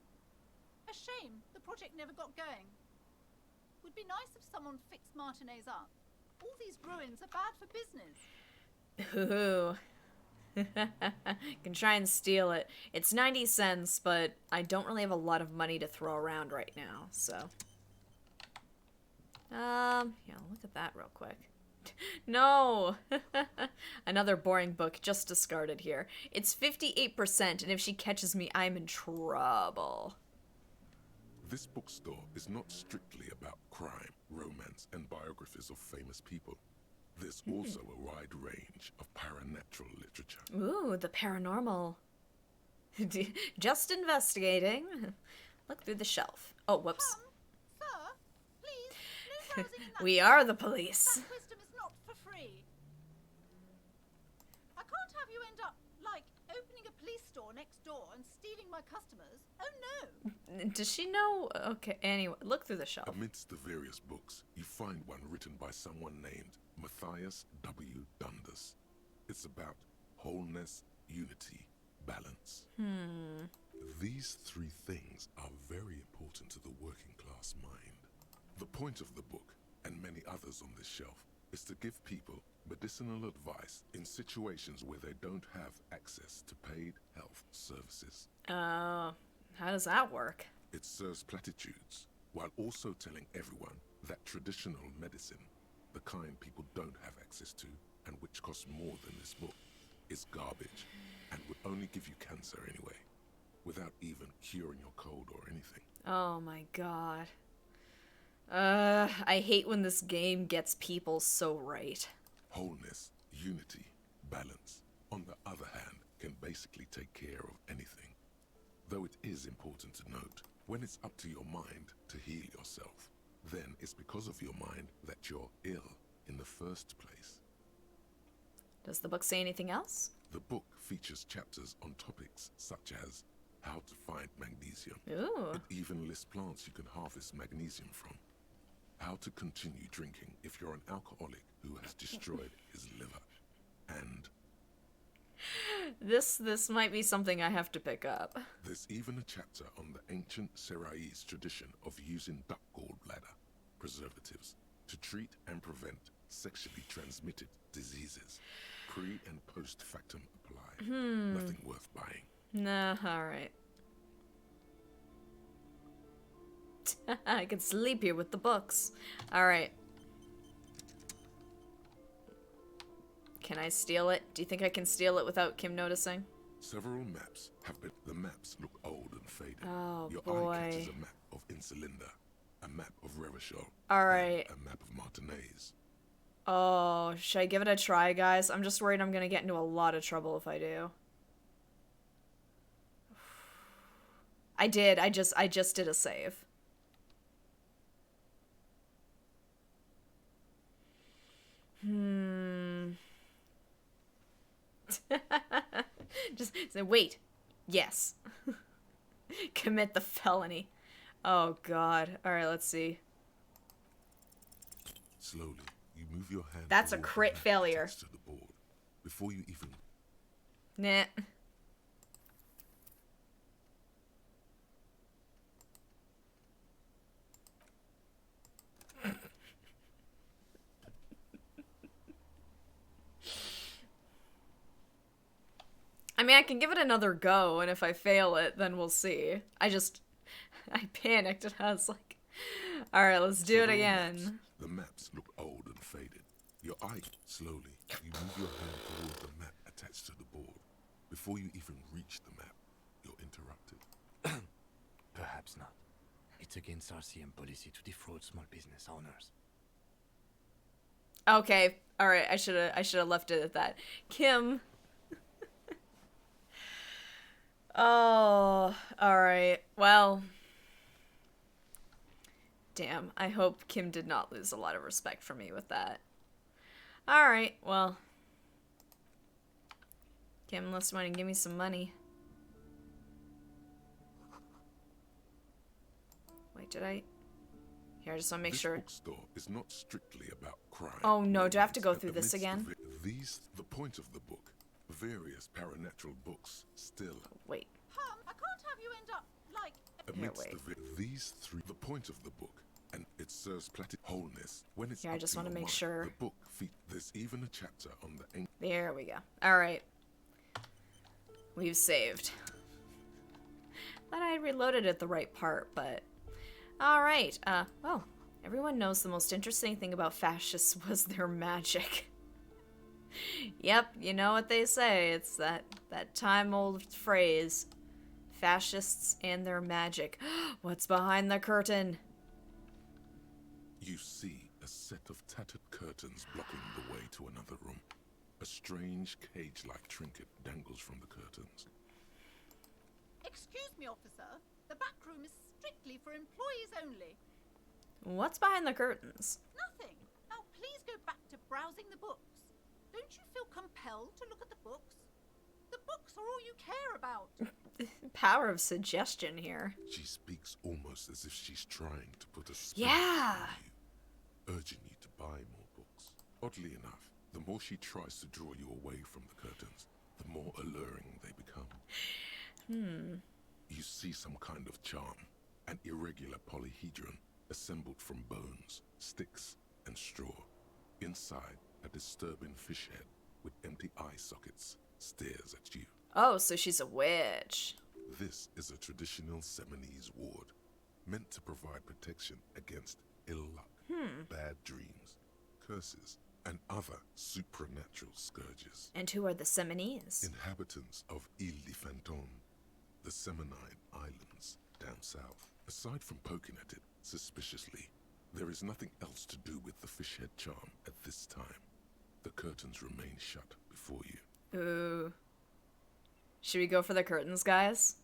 A shame the project never got going. Would be nice if someone fixed Martinez up. All these ruins are bad for business. Ooh. Can try and steal it. It's 90 cents, but I don't really have a lot of money to throw around right now, so. Yeah, look at that real quick. No! Another boring book just discarded here. It's 58%, and if she catches me, I'm in trouble. This bookstore is not strictly about crime, romance, and biographies of famous people. There's also a wide range of paranatural literature. Ooh, the paranormal. Just investigating. Look through the shelf. Oh, whoops. Sir, please, no browsing in that We shop. are the police. That wisdom is not for free. I can't have you end up, like, opening a police store next door and stealing my customers. Oh no! Does she know? Okay, anyway, look through the shelf. Amidst the various books, you find one written by someone named Matthias W. Dundas. It's about wholeness, unity, balance. These three things are very important to the working class mind. The point of the book, and many others on this shelf, is to give people medicinal advice in situations where they don't have access to paid health services. How does that work? It serves platitudes, while also telling everyone that traditional medicine, the kind people don't have access to, and which costs more than this book, is garbage, and would only give you cancer anyway, without even curing your cold or anything. Oh my god. I hate when this game gets people so right. Wholeness, unity, balance, on the other hand, can basically take care of anything. Though it is important to note, when it's up to your mind to heal yourself, then it's because of your mind that you're ill in the first place. Does the book say anything else? The book features chapters on topics such as how to find magnesium. Ooh. It even lists plants you can harvest magnesium from. How to continue drinking if you're an alcoholic who has destroyed his liver. And This might be something I have to pick up. there's even a chapter on the ancient Seraïs tradition of using duck gallbladder preservatives to treat and prevent sexually transmitted diseases. Pre and post factum apply. Nothing worth buying. Nah, alright. I can sleep here with the books. Alright. Can I steal it? Do you think I can steal it without Kim noticing? Several maps have been. The maps look old and faded. Oh, Your boy. eye catches a map of Insulinda, a map of Revachol, Alright. and a map of Martinez. Oh, should I give it a try, guys? I'm just worried I'm gonna get into a lot of trouble if I do. I did. I just did a save. Just say, wait. Yes. Commit the felony. Oh, God. Alright, let's see. Slowly, you move your hand. That's a toward the crit map failure. attached to the board before you even. Nah. I mean, I can give it another go, and if I fail it, then we'll see. I panicked, and I was like, alright, let's do it Several again. maps. The maps look old and faded. Your eye. Slowly, you move your hand toward the map attached to the board. Before you even reach the map, you're interrupted. Perhaps not. It's against RCM policy to defraud small business owners. Okay, alright, I should have left it at that. Kim. Oh, alright. Well. Damn, I hope Kim did not lose a lot of respect for me with that. Alright, well. Kim, let's want to give me some money. Wait, did I? Here, I just want to make This sure. bookstore is not strictly about crime. Oh, no, do I have to go At through the this midst again? of it, the point of the book, various paranatural books still. Wait. I can't have you end up like. Amidst wait. these three, the point of the book, and it serves platinum wholeness when it's. Here, I up just to wanna your make mind. sure. The book there's even a chapter on the ancient. There we go. Alright. We've saved. Thought I reloaded at the right part, but... Alright, well, everyone knows the most interesting thing about fascists was their magic. Yep, you know what they say. It's that time-old phrase. Fascists and their magic. What's behind the curtain? You see a set of tattered curtains blocking the way to another room. A strange cage-like trinket dangles from the curtains. Excuse me, officer. The back room is strictly for employees only. What's behind the curtains? Nothing. Now, please go back to browsing the books. Don't you feel compelled to look at the books? The books are all you care about. Power of suggestion here. She speaks almost as if she's trying to put a spell Yeah. on you, urging you to buy more books. Oddly enough, the more she tries to draw you away from the curtains, the more alluring they become. You see some kind of charm, an irregular polyhedron assembled from bones, sticks, and straw. Inside, a disturbing fish head with empty eye sockets stares at you. Oh, so she's a witch. This is a traditional Seminese ward, meant to provide protection against ill luck, bad dreams, curses, and other supernatural scourges. And who are the Seminese? Inhabitants of Ile de Fantôme, the Seminine Islands down south. Aside from poking at it suspiciously, there is nothing else to do with the fish head charm at this time. The curtains remain shut before you. Ooh. Should we go for the curtains, guys?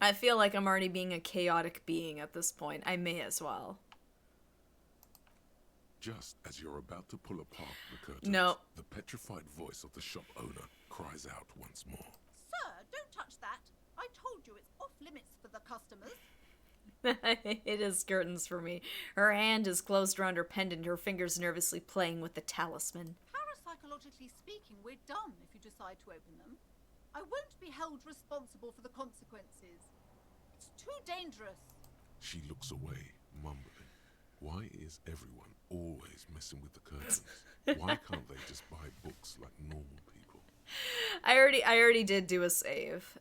I feel like I'm already being a chaotic being at this point. I may as well. Just as you're about to pull apart the curtains, No. the petrified voice of the shop owner cries out once more. Sir, don't touch that. I told you it's off limits for the customers. It is curtains for me. Her hand is closed around her pendant, her fingers nervously playing with the talisman. Parapsychologically speaking, we're dumb if you decide to open them. I won't be held responsible for the consequences. It's too dangerous. She looks away, mumbling. Why is everyone always messing with the curtains? Why can't they just buy books like normal people? I already did do a save.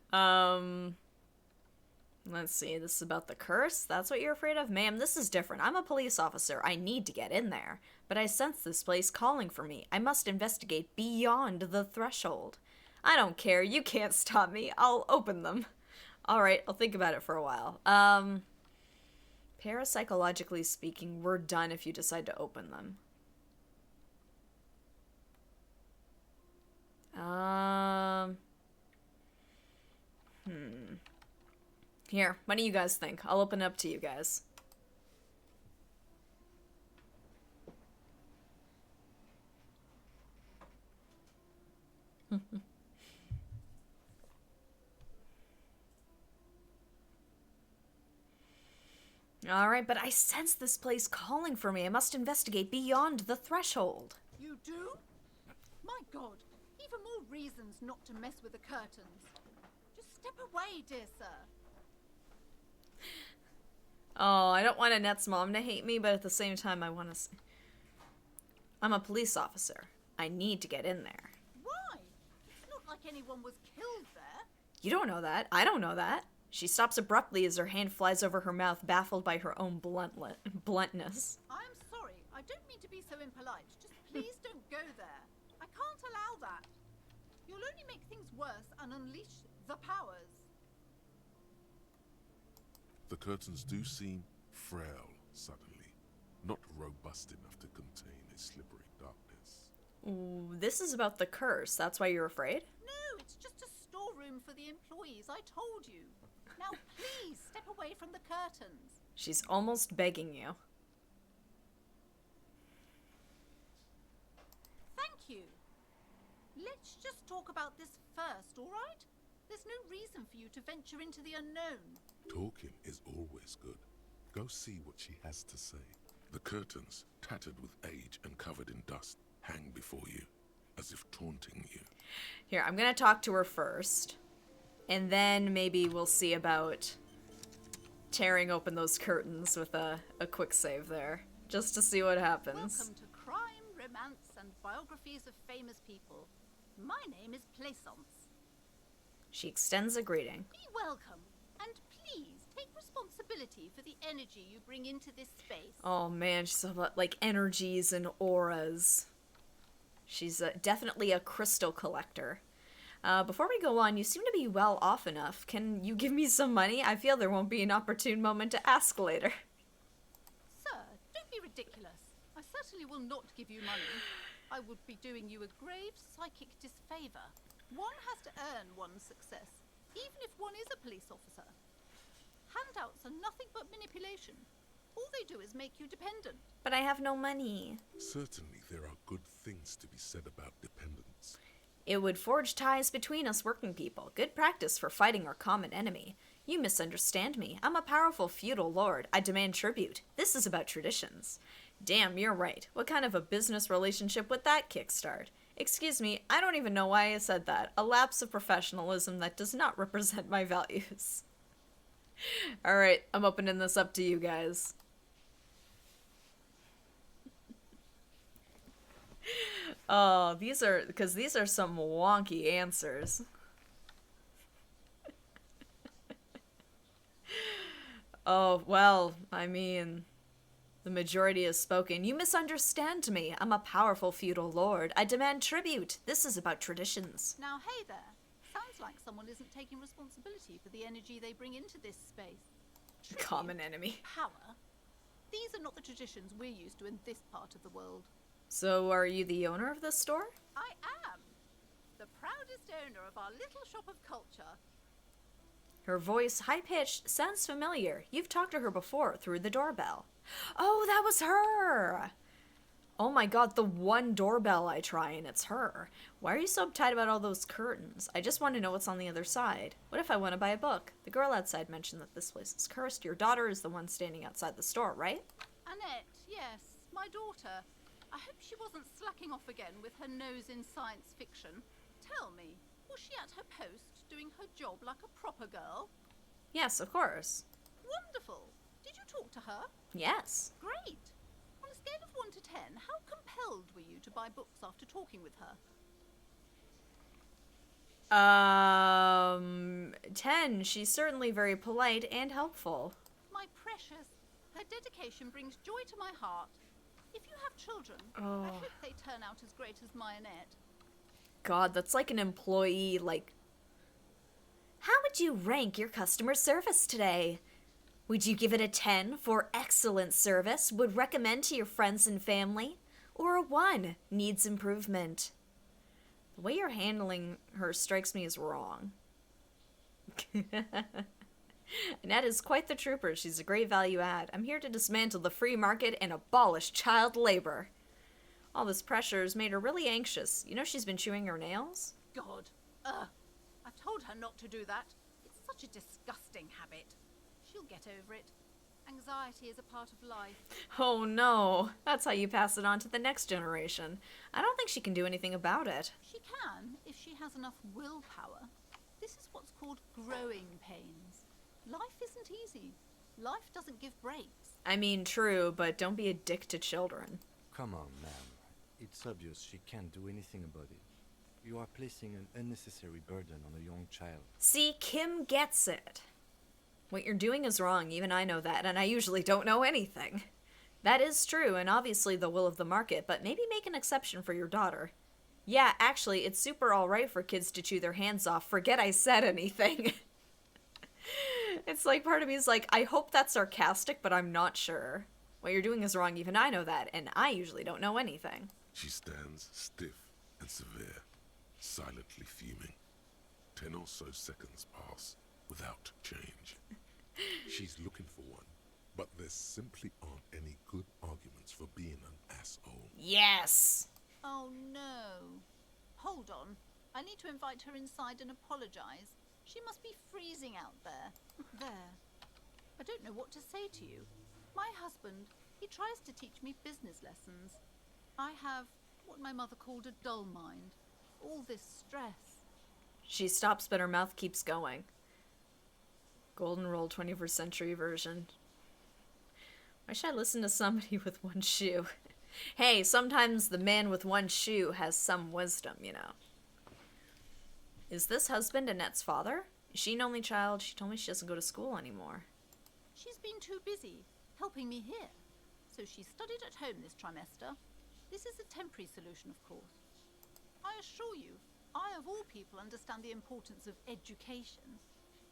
Let's see, this is about the curse? That's what you're afraid of? Ma'am, this is different. I'm a police officer. I need to get in there. But I sense this place calling for me. I must investigate beyond the threshold. I don't care. You can't stop me. I'll open them. Alright, I'll think about it for a while. Parapsychologically speaking, we're done if you decide to open them. Here, what do you guys think? I'll open it up to you guys. Alright, but I sense this place calling for me. I must investigate beyond the threshold. You do? My God, even more reasons not to mess with the curtains. Just step away, dear sir. Oh, I don't want Annette's mom to hate me, but at the same time, I want to... I'm a police officer. I need to get in there. Why? It's not like anyone was killed there. You don't know that. I don't know that. She stops abruptly as her hand flies over her mouth, baffled by her own bluntness. I'm sorry. I don't mean to be so impolite. Just please don't go there. I can't allow that. You'll only make things worse and unleash the powers. The curtains do seem frail suddenly, not robust enough to contain a slippery darkness. Ooh, this is about the curse. That's why you're afraid? No, it's just a storeroom for the employees. I told you. Now please step away from the curtains. She's almost begging you. Thank you. Let's just talk about this first, all right? There's no reason for you to venture into the unknown. Talking is always good. Go see what she has to say. The curtains, tattered with age and covered in dust, hang before you, as if taunting you. Here, I'm gonna talk to her first. And then maybe we'll see about tearing open those curtains with a quick save there. Just to see what happens. Welcome to Crime, Romance, and Biographies of Famous People. My name is Plaisance. She extends a greeting. Be welcome, and please take responsibility for the energy you bring into this space. Oh man, she's about like energies and auras. She's definitely a crystal collector. Before we go on, you seem to be well off enough. Can you give me some money? I feel there won't be an opportune moment to ask later. Sir, don't be ridiculous. I certainly will not give you money. I would be doing you a grave psychic disfavor. One has to earn one's success, even if one is a police officer. Handouts are nothing but manipulation. All they do is make you dependent. But I have no money. Certainly there are good things to be said about dependence. It would forge ties between us working people. Good practice for fighting our common enemy. You misunderstand me. I'm a powerful feudal lord. I demand tribute. This is about traditions. Damn, you're right. What kind of a business relationship would that kickstart? Excuse me, I don't even know why I said that. A lapse of professionalism that does not represent my values. Alright, I'm opening this up to you guys. Oh, these are some wonky answers. Oh, well, I mean, the majority has spoken. You misunderstand me. I'm a powerful feudal lord. I demand tribute. This is about traditions. Now, hey there. Sounds like someone isn't taking responsibility for the energy they bring into this space. Tribute, Common enemy. power. These are not the traditions we're used to in this part of the world. So, are you the owner of this store? I am the proudest owner of our little shop of culture. Her voice, high-pitched, sounds familiar. You've talked to her before through the doorbell. Oh, that was her! Oh my god, the one doorbell I try and it's her. Why are you so uptight about all those curtains? I just want to know what's on the other side. What if I want to buy a book? The girl outside mentioned that this place is cursed. Your daughter is the one standing outside the store, right? Annette, yes, my daughter. I hope she wasn't slacking off again with her nose in science fiction. Tell me, was she at her post doing her job like a proper girl? Yes, of course. Wonderful. Did you talk to her? Yes. Great. On a scale of 1 to 10, how compelled were you to buy books after talking with her? 10. She's certainly very polite and helpful. My precious, her dedication brings joy to my heart. If you have children, Oh. I hope they turn out as great as my Annette. God, that's like an employee, like... How would you rank your customer service today? Would you give it a 10 for excellent service, would recommend to your friends and family? Or a 1, needs improvement? The way you're handling her strikes me as wrong. Annette is quite the trooper. She's a great value add. I'm here to dismantle the free market and abolish child labor. All this pressure has made her really anxious. You know she's been chewing her nails? God, I've told her not to do that. It's such a disgusting habit. She'll get over it. Anxiety is a part of life. Oh no, that's how you pass it on to the next generation. I don't think she can do anything about it. She can, if she has enough willpower. This is what's called growing pains. Life isn't easy. Life doesn't give breaks. I mean, true, but don't be a dick to children. Come on, ma'am. It's obvious she can't do anything about it. You are placing an unnecessary burden on a young child. See, Kim gets it. What you're doing is wrong, even I know that, and I usually don't know anything. That is true, and obviously the will of the market, but maybe make an exception for your daughter. Yeah, actually, it's super alright for kids to chew their hands off. Forget I said anything. It's like, part of me is like, I hope that's sarcastic, but I'm not sure. What you're doing is wrong, even I know that, and I usually don't know anything. She stands stiff and severe, silently fuming. 10 or so seconds pass without change. She's looking for one, but there simply aren't any good arguments for being an asshole. Yes! Oh no. Hold on. I need to invite her inside and apologize. She must be freezing out there. There. I don't know what to say to you. My husband, he tries to teach me business lessons. I have what my mother called a dull mind. All this stress. She stops, but her mouth keeps going. Golden Rule 21st century version. Why should I listen to somebody with one shoe? Hey, sometimes the man with one shoe has some wisdom, you know. Is this husband Annette's father? Is she an only child? She told me she doesn't go to school anymore. She's been too busy helping me here. So she studied at home this trimester. This is a temporary solution, of course. I assure you, I of all people understand the importance of education.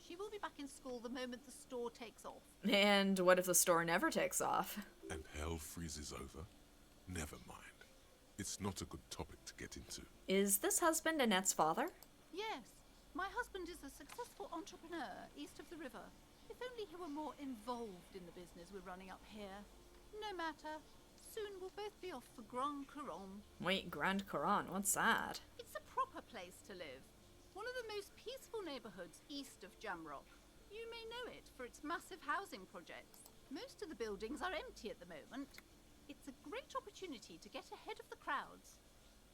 She will be back in school the moment the store takes off. And what if the store never takes off? And hell freezes over? Never mind. It's not a good topic to get into. Is this husband Annette's father? Yes, my husband is a successful entrepreneur east of the river. If only he were more involved in the business we're running up here. No matter. Soon we'll both be off for Grand Couronne. Wait, Grand Couronne, what's that? It's a proper place to live. One of the most peaceful neighbourhoods east of Jamrock. You may know it for its massive housing projects. Most of the buildings are empty at the moment. It's a great opportunity to get ahead of the crowds.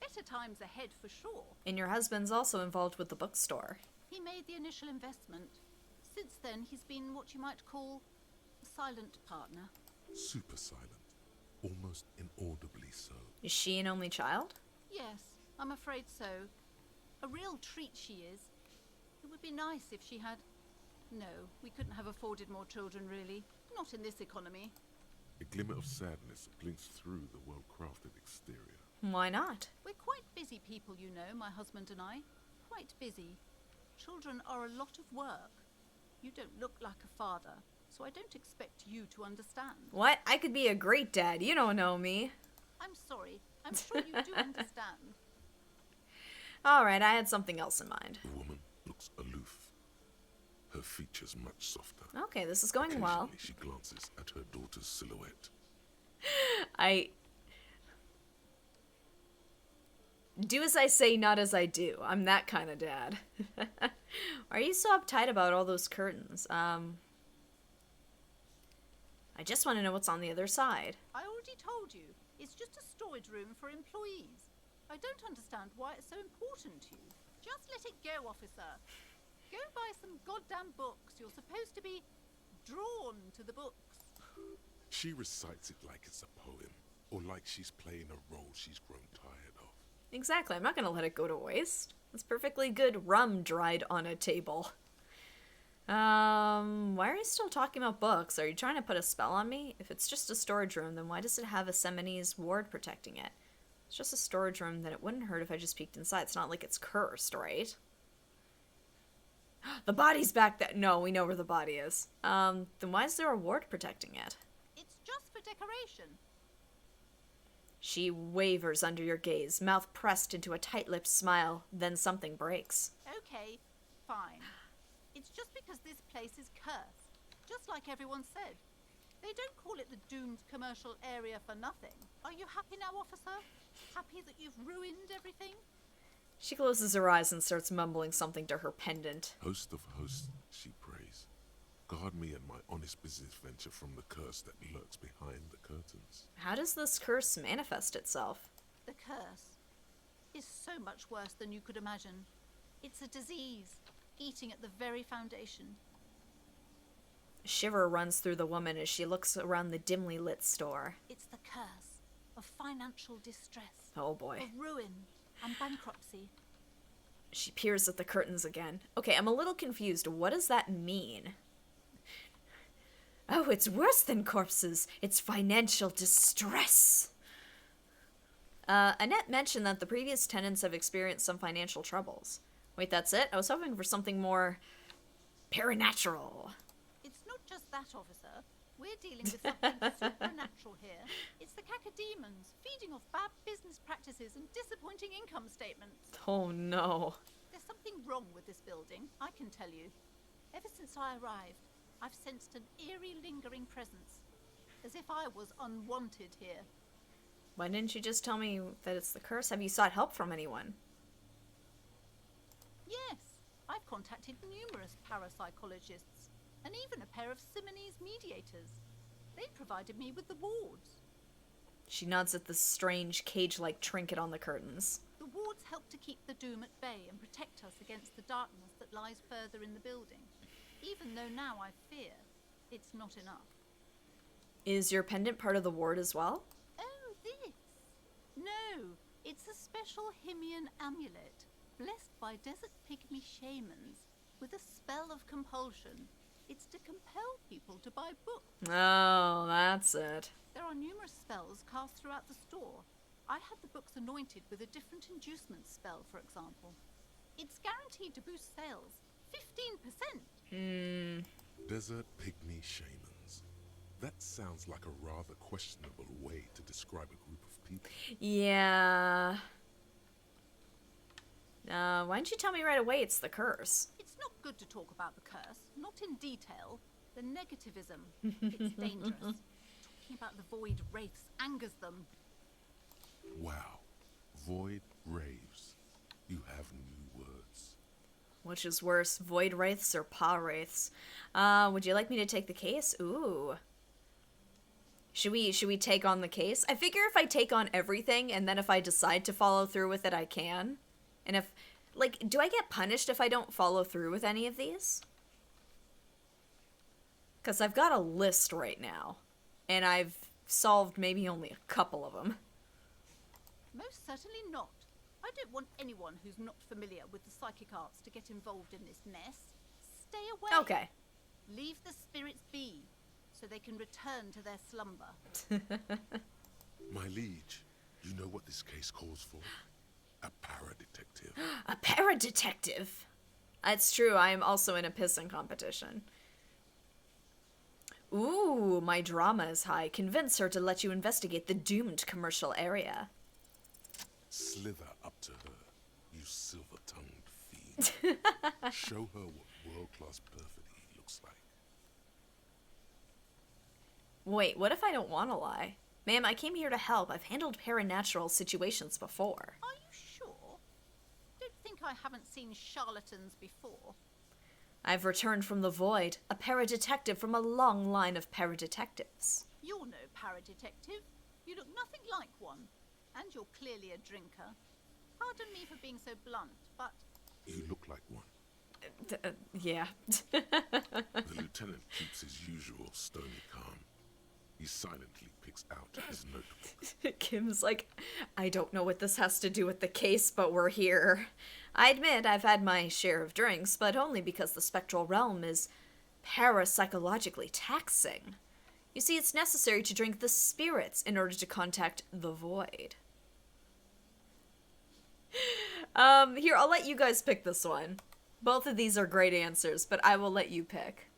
Better times ahead for sure. And your husband's also involved with the bookstore. He made the initial investment. Since then, he's been what you might call a silent partner. Super silent. Almost inaudibly so. Is she an only child? Yes, I'm afraid so. A real treat she is. It would be nice if she had... No, we couldn't have afforded more children, really. Not in this economy. A glimmer of sadness glints through the well-crafted exterior. Why not? We're quite busy people, you know, my husband and I. Quite busy. Children are a lot of work. You don't look like a father, so I don't expect you to understand. What? I could be a great dad. You don't know me. I'm sorry. I'm sure you do understand. Alright, I had something else in mind. The woman looks aloof. her features much softer. Okay, this is going Occasionally, well. she glances at her daughter's silhouette. I do as I say, not as I do. I'm that kind of dad. Why are you so uptight about all those curtains? I just want to know what's on the other side. I already told you. It's just a storage room for employees. I don't understand why it's so important to you. Just let it go, officer. Go buy some goddamn books. You're supposed to be drawn to the books. She recites it like it's a poem, or like she's playing a role she's grown tired of. Exactly, I'm not gonna let it go to waste. It's perfectly good rum dried on a table. Why are you still talking about books? Are you trying to put a spell on me? If it's just a storage room, then why does it have a Semini's ward protecting it? It's just a storage room, then it wouldn't hurt if I just peeked inside. It's not like it's cursed, right? The body's back there. No, we know where the body is. Then why is there a ward protecting it? It's just for decoration. She wavers under your gaze, mouth pressed into a tight-lipped smile, then something breaks. Okay, fine. It's just because this place is cursed, just like everyone said. They don't call it the doomed commercial area for nothing. Are you happy now, officer? Happy that you've ruined everything? She closes her eyes and starts mumbling something to her pendant. Host of hosts, she prays. Guard me and my honest business venture from the curse that lurks behind the curtains. How does this curse manifest itself? The curse is so much worse than you could imagine. It's a disease, eating at the very foundation. A shiver runs through the woman as she looks around the dimly lit store. It's the curse of financial distress, Oh boy. of ruin and bankruptcy. She peers at the curtains again. Okay, I'm a little confused. What does that mean? Oh, it's worse than corpses. It's financial distress. Annette mentioned that the previous tenants have experienced some financial troubles. Wait, that's it? I was hoping for something more paranatural. It's not just that, officer. We're dealing with something supernatural here. It's the cacodemons, feeding off bad business practices and disappointing income statements. Oh no. There's something wrong with this building, I can tell you. Ever since I arrived, I've sensed an eerie, lingering presence, as if I was unwanted here. Why didn't you just tell me that it's the curse? Have you sought help from anyone? Yes, I've contacted numerous parapsychologists, and even a pair of Simonese mediators. They provided me with the wards. She nods at the strange cage-like trinket on the curtains. The wards help to keep the doom at bay and protect us against the darkness that lies further in the building. Even though now I fear it's not enough. Is your pendant part of the ward as well? Oh, this? No, it's a special Himian amulet, blessed by desert pygmy shamans, with a spell of compulsion. It's to compel people to buy books. Oh, that's it. There are numerous spells cast throughout the store. I had the books anointed with a different inducement spell, for example. It's guaranteed to boost sales 15%. Desert pygmy shamans. That sounds like a rather questionable way to describe a group of people. Yeah. Why didn't you tell me right away it's the curse? It's not good to talk about the curse, not in detail. The negativism, it's dangerous. Talking about the void wraiths angers them. Wow. Void raves. You have new words. Which is worse, void wraiths or paw wraiths? Would you like me to take the case? Ooh. Should we take on the case? I figure if I take on everything, and then if I decide to follow through with it, I can. And if, like, do I get punished if I don't follow through with any of these? Because I've got a list right now. And I've solved maybe only a couple of them. Most certainly not. I don't want anyone who's not familiar with the psychic arts to get involved in this mess. Stay away. Okay. Leave the spirits be, so they can return to their slumber. My liege, you know what this case calls for? A para-detective. A para-detective. That's true, I am also in a pissing competition. Ooh, my drama is high. Convince her to let you investigate the doomed commercial area. Slither up to her, you silver-tongued fiend. Show her what world-class perfidy Wait, what if I don't want to lie? Ma'am, I came here to help. I've handled paranatural situations before. Are you sure? Don't think I haven't seen charlatans before. I've returned from the void, a paradetective from a long line of paradetectives. You're no paradetective. You look nothing like one. And you're clearly a drinker. Pardon me for being so blunt, but... You look like one. Yeah. The lieutenant keeps his usual stony calm. He silently picks out his notebook. Kim's like, I don't know what this has to do with the case, but we're here. I admit I've had my share of drinks, but only because the spectral realm is parapsychologically taxing. You see, it's necessary to drink the spirits in order to contact the void. Here, I'll let you guys pick this one. Both of these are great answers, but I will let you pick.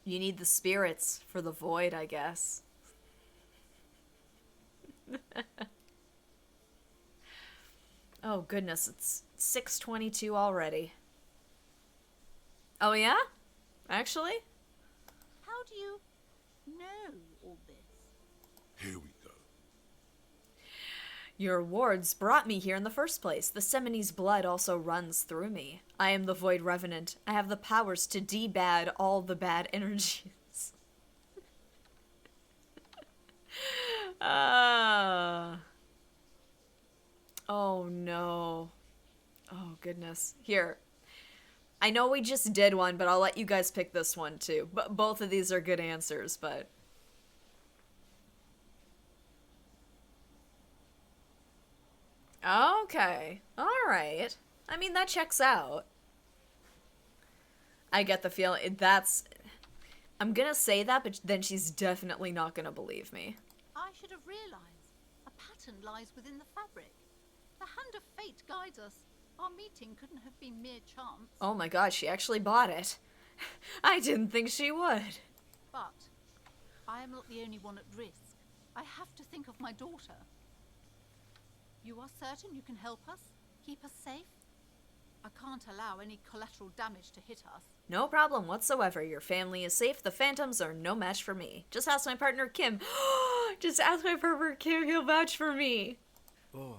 You need the spirits for the void, I guess. Oh goodness, it's 6:22 already. Oh yeah? Actually? How do you know all this? Here we go. Your wards brought me here in the first place. The Semini's blood also runs through me. I am the Void Revenant. I have the powers to debad all the bad energies. Oh no. Oh goodness. Here. I know we just did one, but I'll let you guys pick this one too. But both of these are good answers, but... Okay. Alright. I mean, that checks out. I get the feeling that's... I'm gonna say that, but then she's definitely not gonna believe me. I should have realized. A pattern lies within the fabric. The hand of fate guides us. Our meeting couldn't have been mere chance. Oh my god, she actually bought it. I didn't think she would. But I am not the only one at risk. I have to think of my daughter. You are certain you can help us? Keep us safe? I can't allow any collateral damage to hit us. No problem whatsoever. Your family is safe. The phantoms are no match for me. Just ask my partner Kim. Just ask my partner Kim. He'll vouch for me. Oh,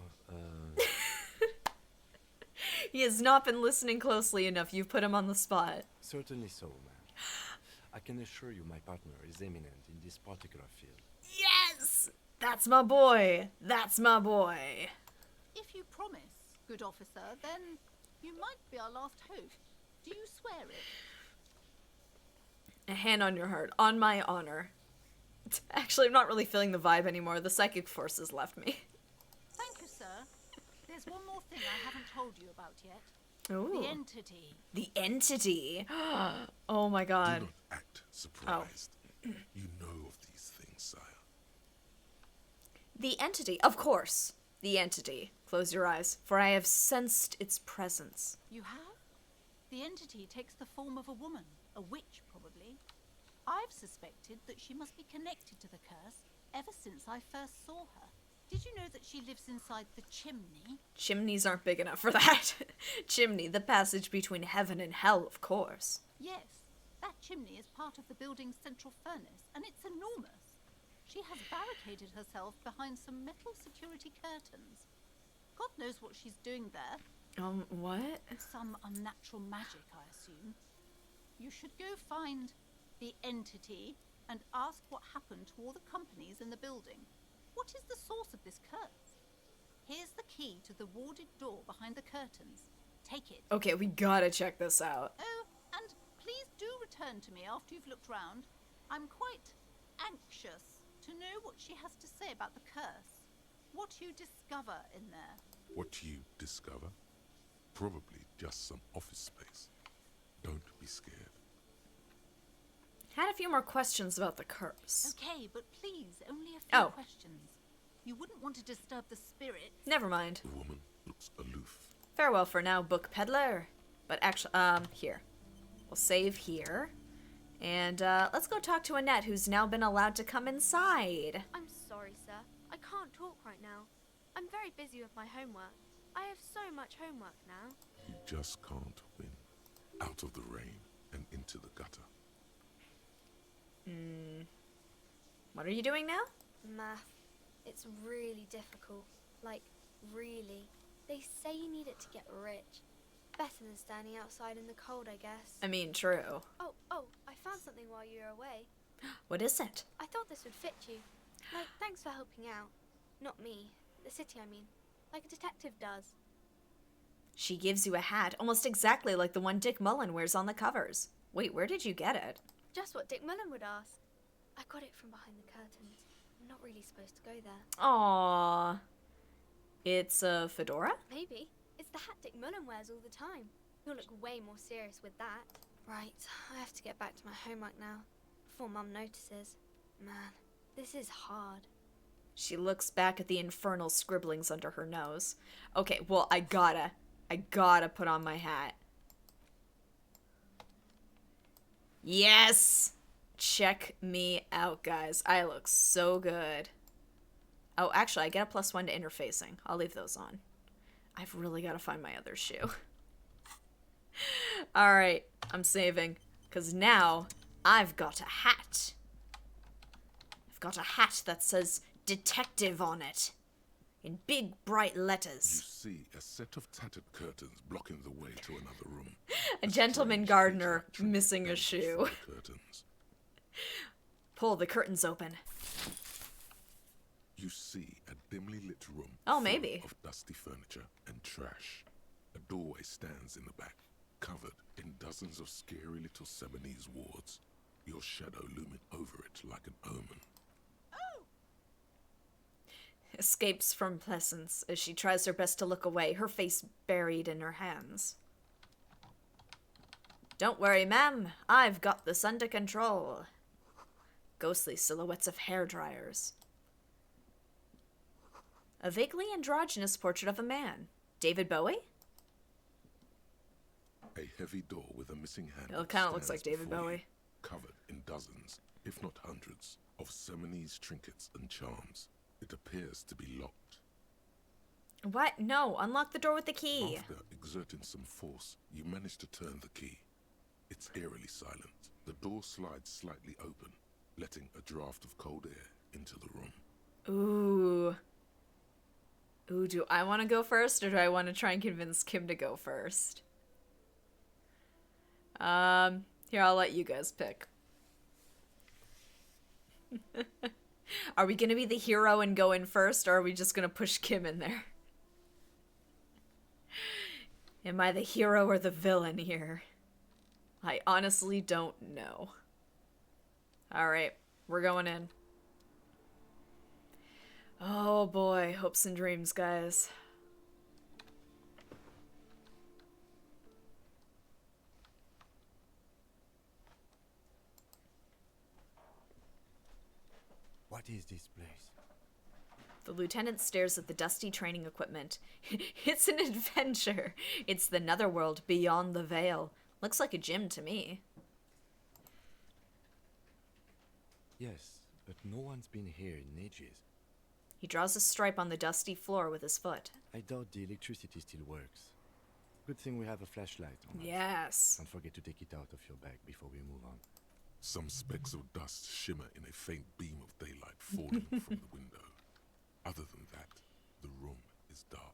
He has not been listening closely enough. You've put him on the spot. certainly so, ma'am. I can assure you my partner is eminent in this particular field. Yes! That's my boy. That's my boy. If you promise, good officer, then you might be our last hope. Do you swear it? A hand on your heart. On my honor. Actually, I'm not really feeling the vibe anymore. The psychic forces left me. Thank you, sir. There's one more thing I haven't told you about yet. Ooh. The entity. The entity. Oh my god. Do not act surprised. You know of these things, sire. The entity. Of course. The entity. Close your eyes, for I have sensed its presence. You have? The entity takes the form of a woman. A witch, probably. I've suspected that she must be connected to the curse ever since I first saw her. Did you know that she lives inside the chimney? Chimneys aren't big enough for that. Chimney, the passage between heaven and hell, of course. Yes. That chimney is part of the building's central furnace, and it's enormous. She has barricaded herself behind some metal security curtains. God knows what she's doing there. What? Some unnatural magic, I assume. You should go find the entity and ask what happened to all the companies in the building. What is the source of this curse? Here's the key to the warded door behind the curtains. Take it. Okay, we gotta check this out. Oh, and please do return to me after you've looked round. I'm quite anxious to know what she has to say about the curse. What you discover in there. What you discover? Probably just some office space. Don't be scared. Had a few more questions about the curse. Okay, but please, only a few Oh. questions. You wouldn't want to disturb the spirit. Never mind. The woman looks aloof. Farewell for now, book peddler. But actually, here. We'll save here. And, let's go talk to Annette, who's now been allowed to come inside. I'm sorry, sir. I can't talk right now. I'm very busy with my homework. I have so much homework now. You just can't win. Out of the rain and into the What are you doing now? Math. It's really difficult. Like, really. They say you need it to get rich. Better than standing outside in the cold, I guess. I mean, true. Oh, I found something while you were away. What is it? I thought this would fit you. Like, thanks for helping out. Not me. The city, I mean. Like a detective does. She gives you a hat almost exactly like the one Dick Mullen wears on the covers. Wait, where did you get it? Just what Dick Mullen would ask. I got it from behind the curtains. I'm not really supposed to go there. Aww. It's a fedora? Maybe. It's the hat Dick Mullen wears all the time. He'll look way more serious with that. Right, I have to get back to my homework now. Before Mum notices. Man, this is hard. She looks back at the infernal scribblings under her nose. Okay, well, I gotta put on my hat. Yes! Check me out, guys. I look so good. Oh, actually, I get a +1 to interfacing. I'll leave those on. I've really got to find my other shoe. Alright, I'm saving. Because now, I've got a hat. I've got a hat that says detective on it. In big, bright You letters. see a set of tattered curtains blocking the way to another room. A gentleman Strange gardener feature actually missing a hangs shoe. from the curtains. Pull the curtains open. You see a dimly lit room Oh, full maybe. of dusty furniture and trash. A doorway stands in the back, covered in dozens of scary little Seminese wards, your shadow looming over it like an omen. Escapes from Pleasance as she tries her best to look away, her face buried in her hands. Don't worry, ma'am. I've got this under control. Ghostly silhouettes of hairdryers. A vaguely androgynous portrait of a man. David Bowie? A heavy door with a missing handle It kinda looks stands like David before you, Bowie. covered in dozens, if not hundreds, of Seminese trinkets and charms. It appears to be locked. What? No, unlock the door with the key. After exerting some force, you manage to turn the key. It's eerily silent. The door slides slightly open, letting a draft of cold air into the room. Ooh. Ooh, do I want to go first, or do I want to try and convince Kim to go first? Here, I'll let you guys pick. Are we gonna be the hero and go in first, or are we just gonna push Kim in there? Am I the hero or the villain here? I honestly don't know. Alright, we're going in. Oh boy, hopes and dreams, guys. What is this place? The lieutenant stares at the dusty training equipment. It's an adventure. It's the netherworld beyond the veil. Looks like a gym to me. Yes, but no one's been here in ages. He draws a stripe on the dusty floor with his foot. I doubt the electricity still works. Good thing we have a flashlight on us. Yes. Don't forget to take it out of your bag before we move on. Some specks of dust shimmer in a faint beam of daylight falling from the window. Other than that, the room is dark.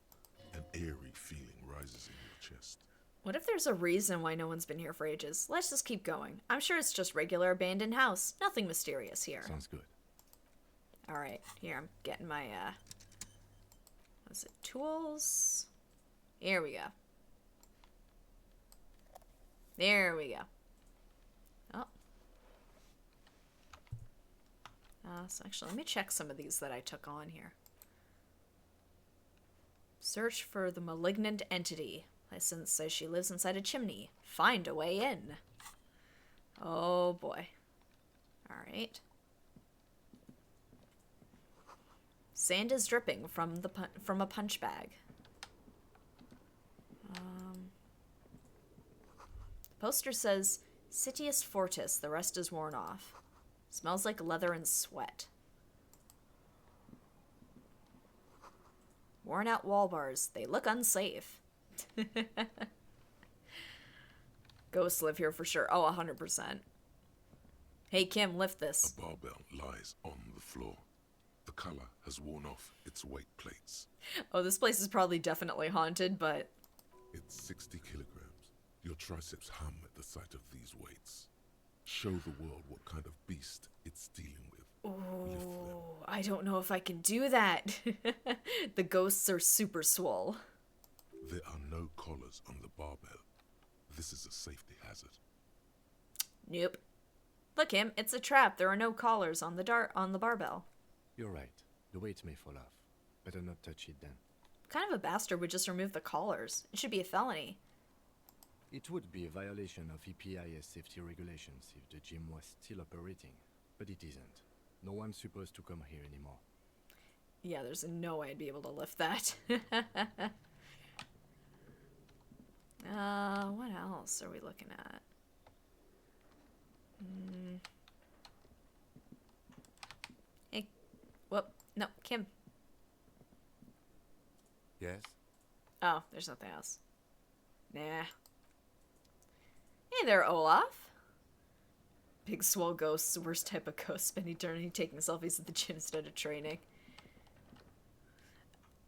An eerie feeling rises in your chest. What if there's a reason why no one's been here for ages? Let's just keep going. I'm sure it's just regular abandoned house. Nothing mysterious here. Sounds good. Alright, here, I'm getting my, what's it, tools? Here we go. There we go. Oh. So actually, let me check some of these that I took on here. Search for the malignant entity. License says she lives inside a chimney. Find a way in. Oh boy. Alright. Sand is dripping from from a punch bag. The poster says, Citius Fortis, the rest is worn off. Smells like leather and sweat. Worn out wall bars. They look unsafe. Ghosts live here for sure. Oh, 100%. Hey, Kim, lift A this. barbell lies on the floor. The color has worn off its weight plates. Oh, this place is probably definitely haunted, but... It's 60 kilograms. Your triceps hum at the sight of these weights. Show the world what kind of beast it's dealing with. Lift them. Oh, I don't know if I can do that. The ghosts are super swole. There are no collars on the barbell. This is a safety hazard. Nope. Look, Kim, it's a trap. There are no collars on the barbell. You're right. The weight may fall off. Better not touch it then. What kind of a bastard would just remove the collars? It should be a felony. It would be a violation of EPIS safety regulations if the gym was still operating, but it isn't. No one's supposed to come here anymore. Yeah, there's no way I'd be able to lift that. What else are we looking at? Hey, whoop, no, Kim. Yes? Oh, there's nothing else. Nah. Hey there, Olaf. Big swole ghosts, worst type of ghost, spend eternity taking selfies at the gym instead of training.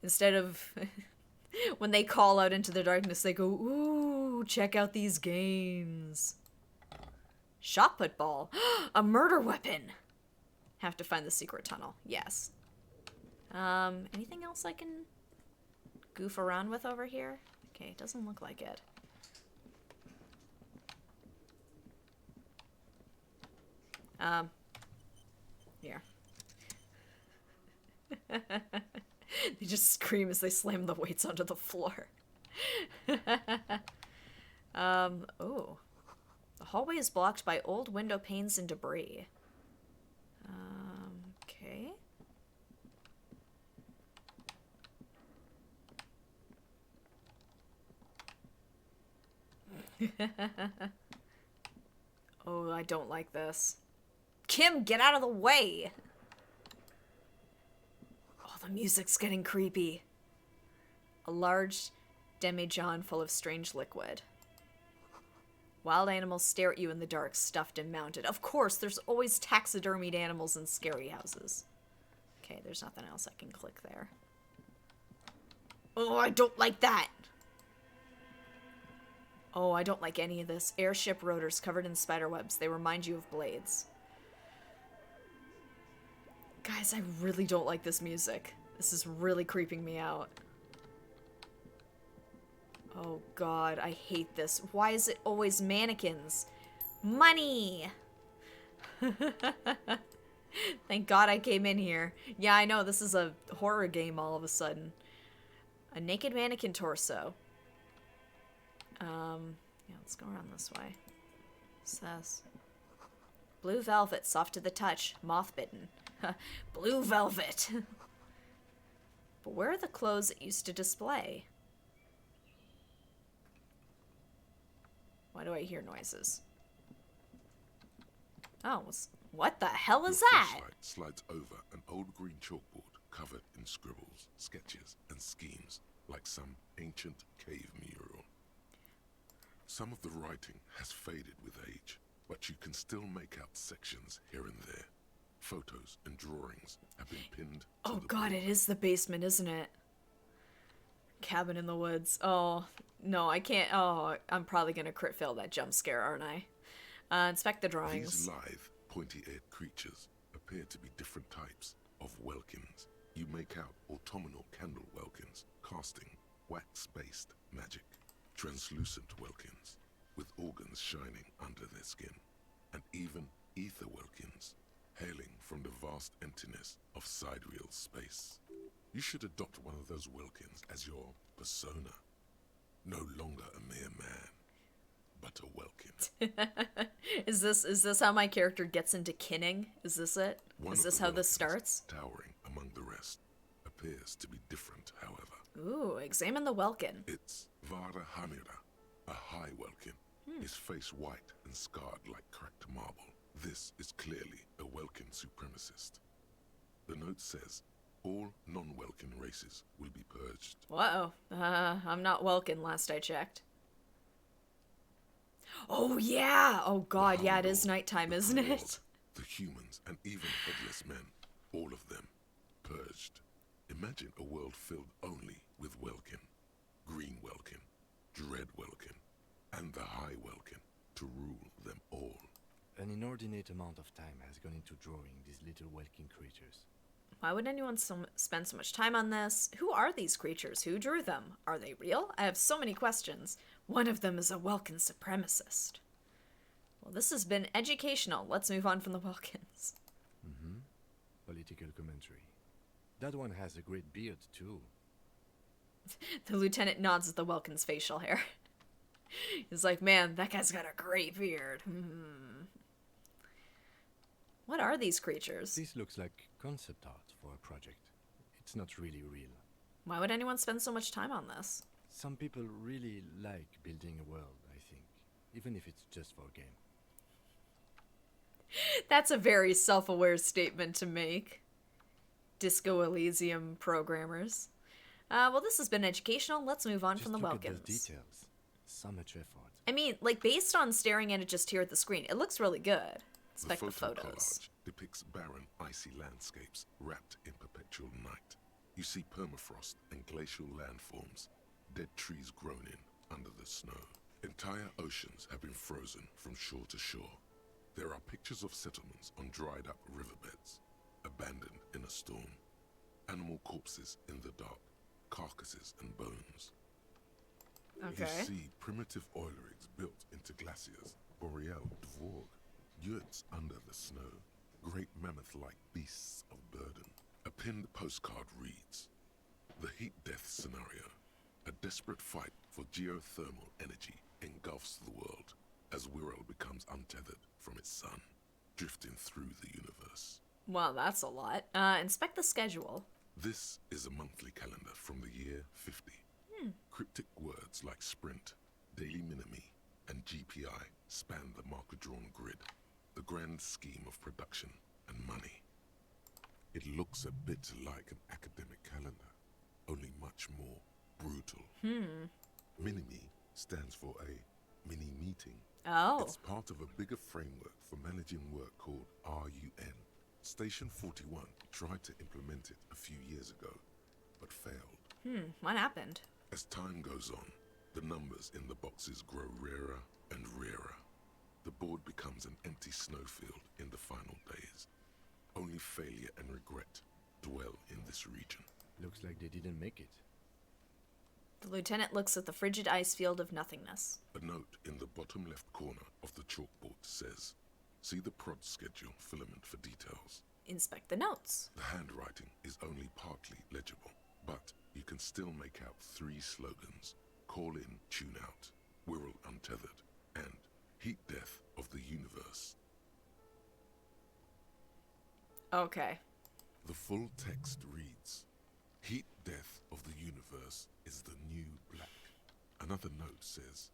Instead of... when they call out into the darkness, they go, ooh, check out these games. Shot put ball. A murder weapon. Have to find the secret tunnel. Yes. Anything else I can goof around with over here? Okay, doesn't look like it. Here. They just scream as they slam the weights onto the floor. Oh. The hallway is blocked by old window panes and debris. Okay. Oh, I don't like this. Kim, get out of the way! Oh, the music's getting creepy. A large demijohn full of strange liquid. Wild animals stare at you in the dark, stuffed and mounted. Of course, there's always taxidermied animals in scary houses. Okay, there's nothing else I can click there. Oh, I don't like that! Oh, I don't like any of this. Airship rotors covered in spiderwebs. They remind you of blades. Guys, I really don't like this music. This is really creeping me out. Oh god, I hate this. Why is it always mannequins? Money! Thank god I came in here. Yeah, I know, this is a horror game all of a sudden. A naked mannequin torso. Yeah, let's go around this way. What's this? Blue velvet, soft to the touch, moth-bitten. Blue velvet! But where are the clothes it used to display? Why do I hear noises? Oh, what the hell is Your that? flashlight slides over an old green chalkboard covered in scribbles, sketches, and schemes, like some ancient cave mural. Some of the writing has faded with age, but you can still make out sections here and there. Photos and drawings have been pinned to Oh the god, board. it is the basement, isn't it? Cabin in the woods. Oh, no, I can't. Oh, I'm probably gonna crit fail that jump scare, aren't I? Inspect the drawings. These lithe, pointy-eared creatures appear to be different types of welkins. You make out autumnal candle welkins, casting wax-based magic. Translucent welkins, with organs shining under their skin. And even ether welkins, hailing from the vast emptiness of sidereal space. You should adopt one of those welkins as your persona. No longer a mere man, but a welkin. Is this how my character gets into kinning? Is this it? One Is of this the how this welkins, starts? towering among the rest, appears to be different, however. Ooh, examine the welkin. It's Vara Hamira, a high welkin, his face white and scarred like cracked marble. This is clearly a welkin supremacist. The note says, all non-welkin races will be purged. Whoa. I'm not welkin last I checked. Oh yeah! Oh god, yeah, it is nighttime, isn't it? The humans and even headless men, all of them, purged. Imagine a world filled only with Welkin, Green Welkin, Dread Welkin, and the High Welkin to rule them all. An inordinate amount of time has gone into drawing these little Welkin creatures. Why would anyone spend so much time on this? Who are these creatures? Who drew them? Are they real? I have so many questions. One of them is a Welkin supremacist. Well, this has been educational. Let's move on from the Welkins. Political commentary. That one has a great beard, too. The lieutenant nods at the Welkin's facial hair. He's like, man, that guy's got a great beard. What are these creatures? This looks like concept art for a project. It's not really real. Why would anyone spend so much time on this? Some people really like building a world, I think. Even if it's just for a game. That's a very self-aware statement to make. Disco Elysium programmers. Well, this has been educational. Let's move on from the Just look Welkins. at those details. So much effort. I mean, like, based on staring at it just here at the screen, it looks really good. Inspect the photo photos. collage depicts barren, icy landscapes wrapped in perpetual night. You see permafrost and glacial landforms, dead trees grown in under the snow. Entire oceans have been frozen from shore to shore. There are pictures of settlements on dried-up riverbeds, abandoned in a storm. Animal corpses in the dark, carcasses and bones. Okay. You see primitive oil rigs built into glaciers, boreal dvorg, yurts under the snow, great mammoth-like beasts of burden. A pinned postcard reads, "The heat death scenario. A desperate fight for geothermal energy engulfs the world as Wirral becomes untethered from its sun, drifting through the universe." Well, that's a lot. Inspect the schedule. This is a monthly calendar from the year 50. Cryptic words like sprint, daily minimi, and GPI span the marker-drawn grid, the grand scheme of production and money. It looks a bit like an academic calendar, only much more brutal. Minimi stands for a mini-meeting. Oh. It's part of a bigger framework for managing work called RUN. Station 41 tried to implement it a few years ago, but failed. What happened? As time goes on, the numbers in the boxes grow rarer and rarer. The board becomes an empty snowfield in the final days. Only failure and regret dwell in this region. Looks like they didn't make it. The lieutenant looks at the frigid ice field of nothingness. A note in the bottom left corner of the chalkboard says, "See the prod schedule filament for details." Inspect the notes. The handwriting is only partly legible, but you can still make out 3 slogans: Call in, Tune Out, Wirral Untethered, and Heat Death of the Universe. Okay. The full text reads, "Heat Death of the Universe is the new black." Another note says,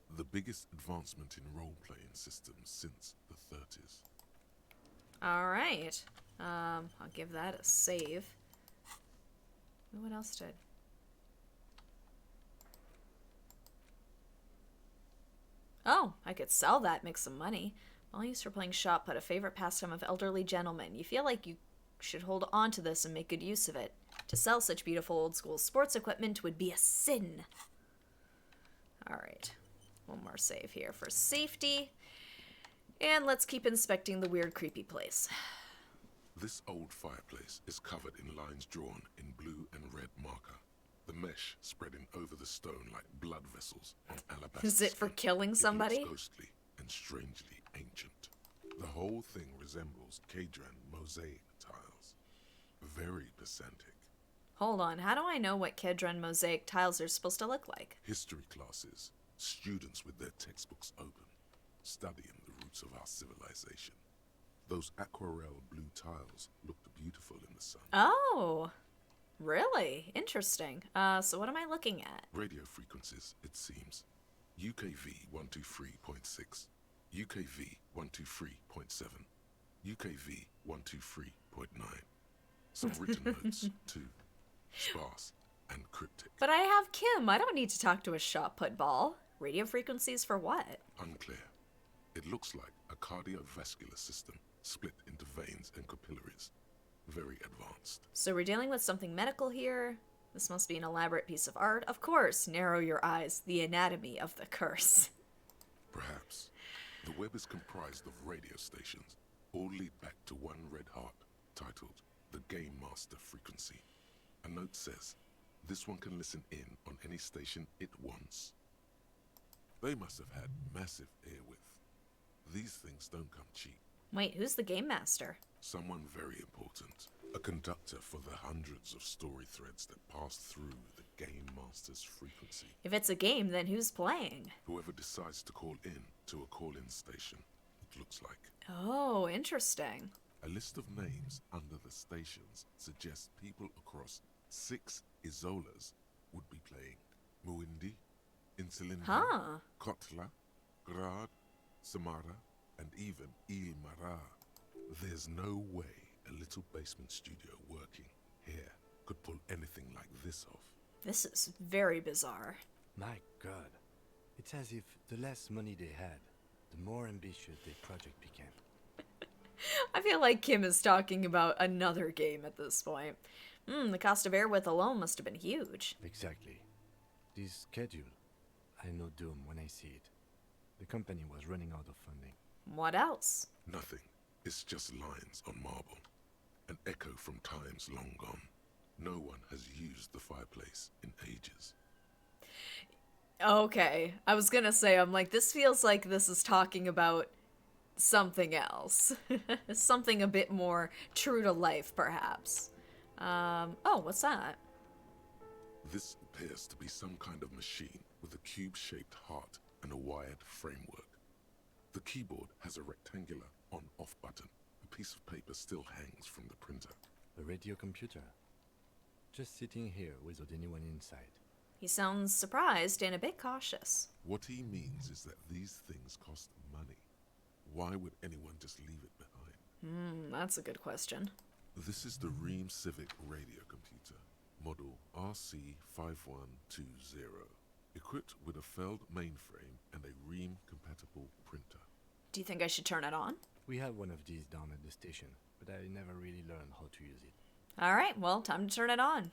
"The biggest advancement in role-playing systems since the 30s. Alright. I'll give that a save. What else did? Oh, I could sell that, make some money. While used for playing shot put, a favorite pastime of elderly gentlemen. You feel like you should hold on to this and make good use of it. To sell such beautiful old school sports equipment would be a sin. Alright. One more save here for safety. And let's keep inspecting the weird, creepy place. This old fireplace is covered in lines drawn in blue and red marker. The mesh spreading over the stone like blood vessels on alabaster. Is it for skin. killing somebody? It looks ghostly and strangely ancient. The whole thing resembles Kadran mosaic tiles. Very pedantic. Hold on, how do I know what Kedron mosaic tiles are supposed to look like? History classes, students with their textbooks open, studying the roots of our civilization. Those aquarelle blue tiles looked beautiful in the sun. Oh, really? Interesting. So what am I looking at? Radio frequencies, it seems. UKV 123.6, UKV 123.7, UKV 123.9. Some written notes, too. Sparse and cryptic. But I have Kim. I don't need to talk to a shot put ball. Radio frequencies for what? Unclear. It looks like a cardiovascular system split into veins and capillaries. Very advanced. So we're dealing with something medical here. This must be an elaborate piece of art. Of course, narrow your eyes. The anatomy of the curse. Perhaps. The web is comprised of radio stations, all lead back to one red heart, titled the Game Master Frequency. A note says, this one can listen in on any station it wants. They must have had massive airwidth. These things don't come cheap. Wait, who's the game master? Someone very important. A conductor for the hundreds of story threads that pass through the Game Master's frequency. If it's a game, then who's playing? Whoever decides to call in to a call-in station, it looks like. Oh, interesting. A list of names under the stations suggests people across 6 Isolas would be playing. Muindi, Insulinda, Huh. Kotla, Grad, Samara, and even Ilmara. There's no way a little basement studio working here could pull anything like this off. This is very bizarre. My god. It's as if the less money they had, the more ambitious their project became. I feel like Kim is talking about another game at this point. The cost of airwidth alone must have been huge. Exactly. This schedule, I know doom when I see it. The company was running out of funding. What else? Nothing. It's just lines on marble. An echo from times long gone. No one has used the fireplace in ages. Okay, I was gonna say, I'm like, this feels like this is talking about something else. Something a bit more true to life, perhaps. Oh, what's that? This appears to be some kind of machine with a cube-shaped heart and a wired framework. The keyboard has a rectangular on-off button. A piece of paper still hangs from the printer. A radio computer. Just sitting here without anyone inside. He sounds surprised and a bit cautious. What he means is that these things cost money. Why would anyone just leave it behind? That's a good question. This is the Ream Civic radio computer, model RC5120, equipped with a Feld mainframe and a Ream-compatible printer. Do you think I should turn it on? We have one of these down at the station, but I never really learned how to use it. Alright, well, time to turn it on.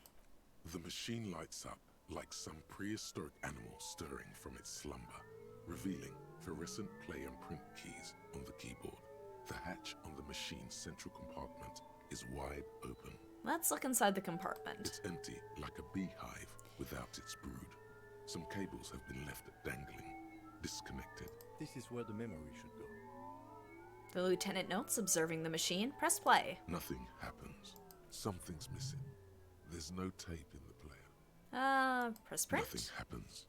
The machine lights up like some prehistoric animal stirring from its slumber, revealing fluorescent play and print keys on the keyboard. The hatch on the machine's central compartment is wide open. Let's look inside the compartment. It's empty, like a beehive without its brood. Some cables have been left dangling, disconnected. This is where the memory should go. The lieutenant notes, observing the machine. Press play. Nothing happens. Something's missing. There's no tape in the player. Press print. Nothing happens.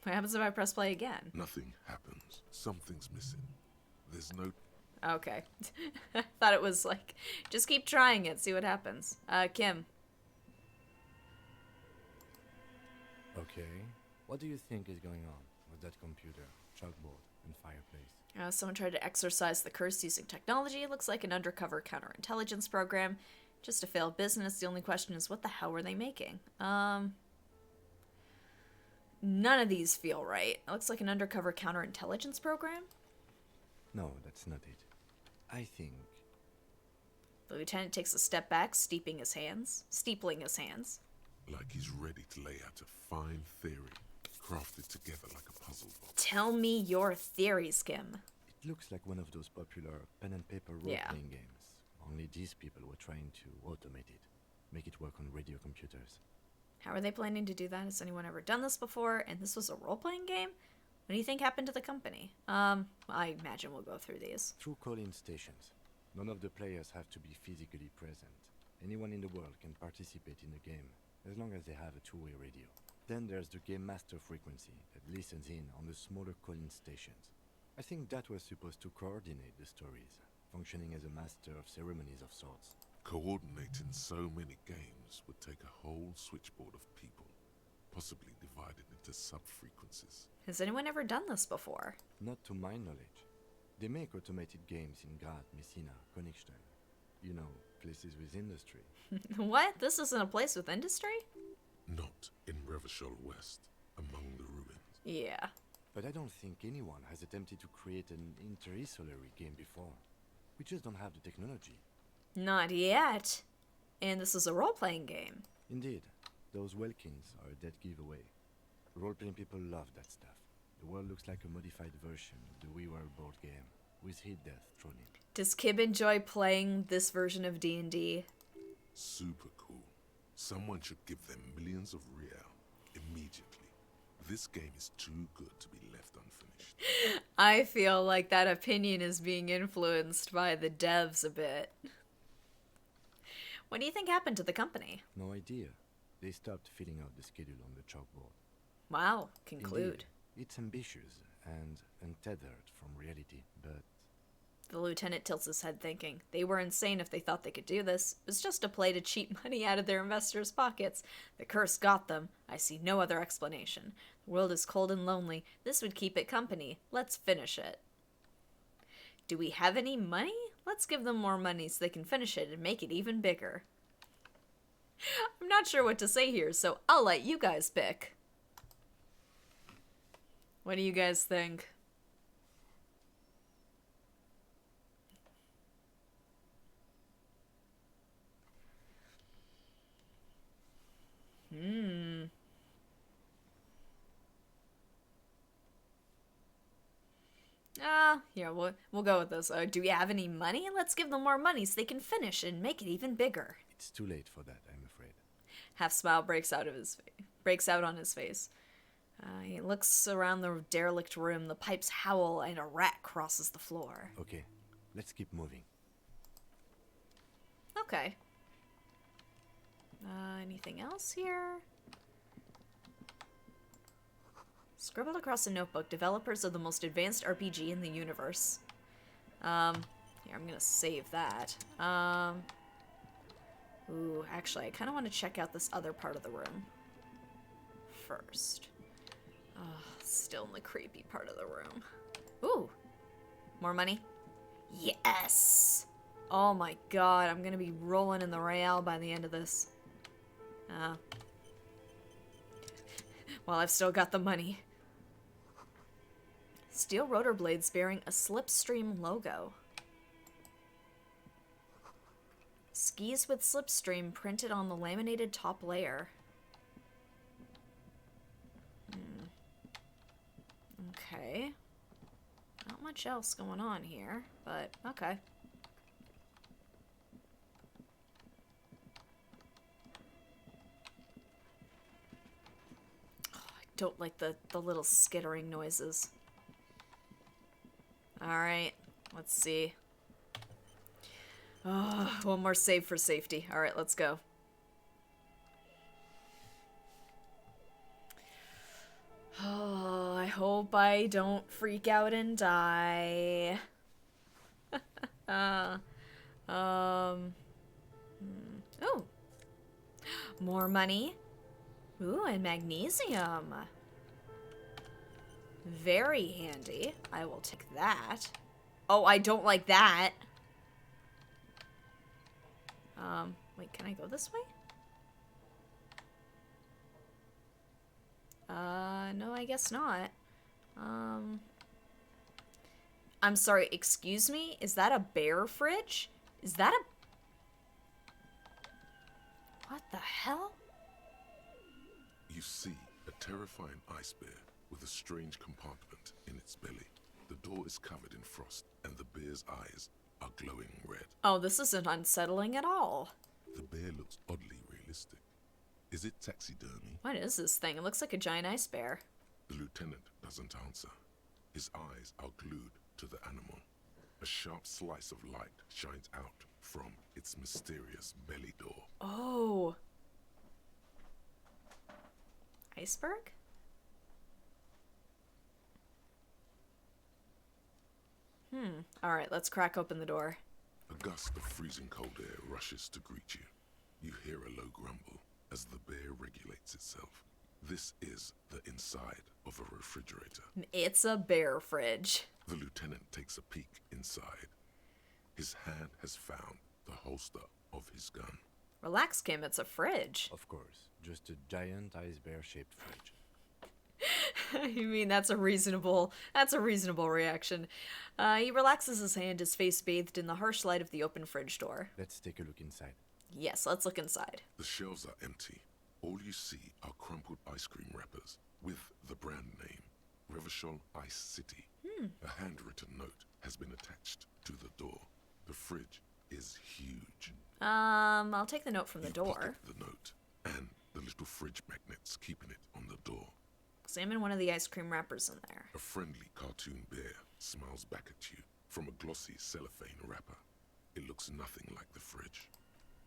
What happens if I press play again? Nothing happens. Something's missing. There's no... Okay. Thought it was like, just keep trying it, see what happens. Kim. Okay. What do you think is going on with that computer, chalkboard, and fireplace? Someone tried to exorcise the curse using technology. It looks like an undercover counterintelligence program. Just a failed business. The only question is, what the hell were they making? None of these feel right. It looks like an undercover counterintelligence program. No, that's not it. I think... The lieutenant takes a step back, steepling his hands. Like he's ready to lay out a fine theory, crafted together like a puzzle box. Tell me your theories, Kim. It looks like one of those popular pen and paper role-playing games. Only these people were trying to automate it, make it work on radio computers. How are they planning to do that? Has anyone ever done this before? And this was a role-playing game? What do you think happened to the company? I imagine we'll go through these. Through call-in stations. None of the players have to be physically present. Anyone in the world can participate in the game, as long as they have a two-way radio. Then there's the Game Master frequency that listens in on the smaller call-in stations. I think that was supposed to coordinate the stories, functioning as a master of ceremonies of sorts. Coordinating so many games would take a whole switchboard of people, possibly divided into sub-frequencies. Has anyone ever done this before? Not to my knowledge. They make automated games in Graz, Messina, Königstein. You know, places with industry. What? This isn't a place with industry? Not in Revachol West, among the ruins. Yeah. But I don't think anyone has attempted to create an inter-isolary game before. We just don't have the technology. Not yet. And this is a role-playing game. Indeed, those Welkins are a dead giveaway. Role-playing people love that stuff. The world looks like a modified version of the WiiWare board game, with hit death thrown in. Does Kib enjoy playing this version of D&D? Super cool. Someone should give them millions of real immediately. This game is too good to be left unfinished. I feel like that opinion is being influenced by the devs a bit. What do you think happened to the company? No idea. They stopped filling out the schedule on the chalkboard. Wow, conclude. Indeed, it's ambitious and untethered from reality, but The lieutenant tilts his head thinking, they were insane if they thought they could do this. It was just a play to cheat money out of their investors' pockets. The curse got them. I see no other explanation. The world is cold and lonely. This would keep it company. Let's finish it. Do we have any money? Let's give them more money so they can finish it and make it even bigger. I'm not sure what to say here, so I'll let you guys pick. What do you guys think? Yeah, we'll go with this. Do we have any money? Let's give them more money so they can finish and make it even bigger. it's too late for that, I'm afraid. Half smile breaks out on his face. He looks around the derelict room. The pipes howl and a rat crosses the floor. Okay, let's keep moving. Okay. Anything else here? Scribbled across a notebook, developers of the most advanced RPG in the universe. Here, I'm gonna save that. Ooh, actually, I kind of want to check out this other part of the room first. Still in the creepy part of the room. Ooh, more money? Yes! Oh my god, I'm gonna be rolling in the Real by the end of this. Well, I've still got the money. Steel rotor blades bearing a Slipstream logo. Skis with Slipstream printed on the laminated top layer. Okay. Not much else going on here, but okay. Oh, I don't like the little skittering noises. Alright, let's see. Oh, one more save for safety. Alright, let's go. Oh, I hope I don't freak out and die. Oh. More money. Ooh, and magnesium. Very handy. I will take that. Oh, I don't like that. Wait, can I go this way? No, I guess not. I'm sorry, excuse me? Is that a bear fridge? Is that a... What the hell? You see a terrifying ice bear with a strange compartment in its belly. The door is covered in frost, and the bear's eyes are glowing red. Oh, this isn't unsettling at all. The bear looks oddly realistic. Is it taxidermy? What is this thing? It looks like a giant ice bear. The lieutenant doesn't answer. His eyes are glued to the animal. A sharp slice of light shines out from its mysterious belly door. Oh. Iceberg? Alright, let's crack open the door. A gust of freezing cold air rushes to greet you. You hear a low grumble as the bear regulates itself. This is the inside of a refrigerator. It's a bear fridge. The lieutenant takes a peek inside. His hand has found the holster of his gun. Relax, Kim, it's a fridge. Of course, just a giant ice bear-shaped fridge. You mean that's a reasonable reaction. He relaxes his hand, his face bathed in the harsh light of the open fridge door. Let's take a look inside. Yes, let's look inside. The shelves are empty. All you see are crumpled ice cream wrappers with the brand name, Revachol Ice City. A handwritten note has been attached to the door. The fridge is huge. I'll take the note from the You door. pocket the note and the little fridge magnets keeping it on the door. Examine one of the ice cream wrappers in there. A friendly cartoon bear smiles back at you from a glossy cellophane wrapper. It looks nothing like the fridge.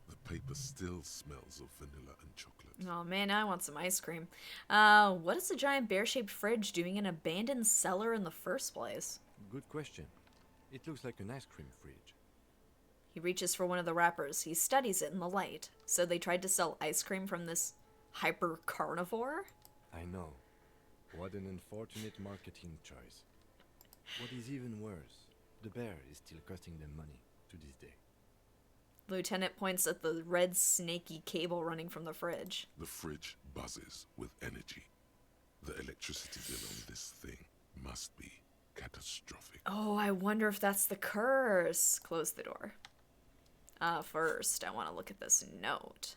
The paper still smells of vanilla and chocolate. Oh man, now I want some ice cream. What is the giant bear-shaped fridge doing in an abandoned cellar in the first place? Good question. It looks like an ice cream fridge. He reaches for one of the wrappers. He studies it in the light. So they tried to sell ice cream from this hyper carnivore? I know. What an unfortunate marketing choice. What is even worse, the bear is still costing them money to this day. Lieutenant points at the red snaky cable running from the fridge. The fridge buzzes with energy. The electricity bill on this thing must be catastrophic. Oh, I wonder if that's the curse. Close the door. First, I want to look at this note.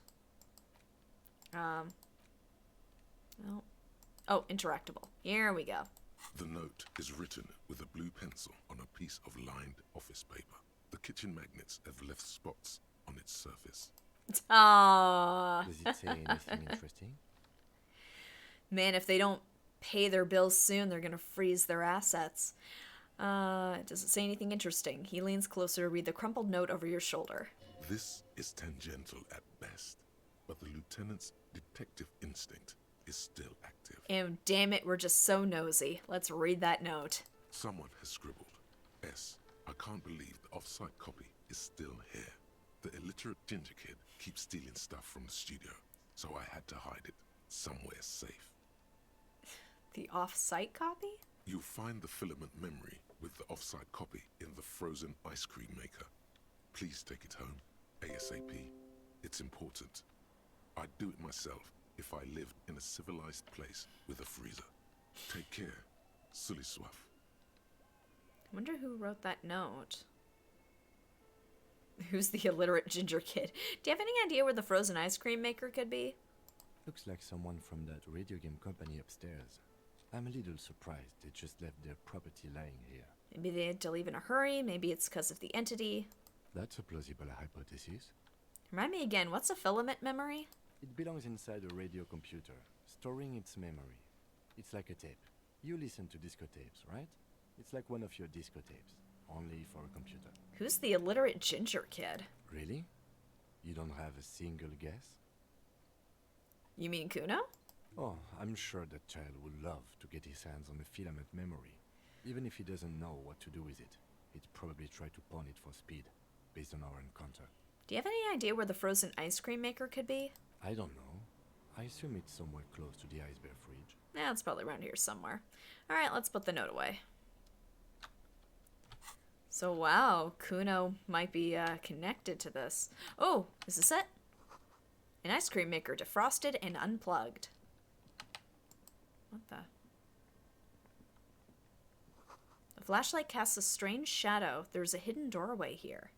Oh, interactable. Here we go. The note is written with a blue pencil on a piece of lined office paper. The kitchen magnets have left spots on its surface. Aww. Does it say anything interesting? Man, if they don't pay their bills soon, they're gonna freeze their assets. Does it say anything interesting? He leans closer to read the crumpled note over your shoulder. This is tangential at best, but the lieutenant's detective instinct is still active. And damn it, we're just so nosy. Let's read that note. Someone has scribbled, S. I can't believe the off-site copy is still here. The illiterate ginger kid keeps stealing stuff from the studio, so I had to hide it somewhere safe. The off-site copy? You'll find the filament memory with the off-site copy in the frozen ice cream maker. Please take it home, ASAP. It's important. I'd do it myself if I lived in a civilized place with a freezer. Take care, Sully Swaff. I wonder who wrote that note. Who's the illiterate ginger kid? Do you have any idea where the frozen ice cream maker could be? Looks like someone from that radio game company upstairs. I'm a little surprised they just left their property lying here. Maybe they had to leave in a hurry. Maybe it's because of the entity. That's a plausible hypothesis. Remind me again, what's a filament memory? It belongs inside a radio computer, storing its memory. It's like a tape. You listen to disco tapes, right? It's like one of your disco tapes, only for a computer. Who's the illiterate ginger kid? Really? You don't have a single guess? You mean Kuno? Oh, I'm sure that child would love to get his hands on a filament memory. Even if he doesn't know what to do with it, he'd probably try to pawn it for speed, based on our encounter. Do you have any idea where the frozen ice cream maker could be? I don't know. I assume it's somewhere close to the ice bear fridge. Yeah, it's probably around here somewhere. Alright, let's put the note away. So wow, Kuno might be connected to this. Oh, is this it? An ice cream maker defrosted and unplugged. What the? The flashlight casts a strange shadow. There's a hidden doorway here.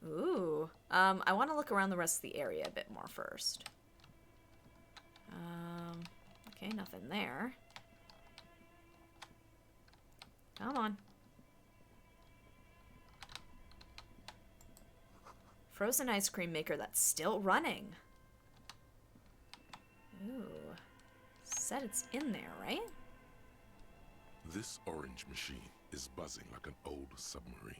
Ooh. I want to look around the rest of the area a bit more first. Okay, nothing there. Come on. Frozen ice cream maker that's still running. Ooh. Said it's in there, right? This orange machine is buzzing like an old submarine.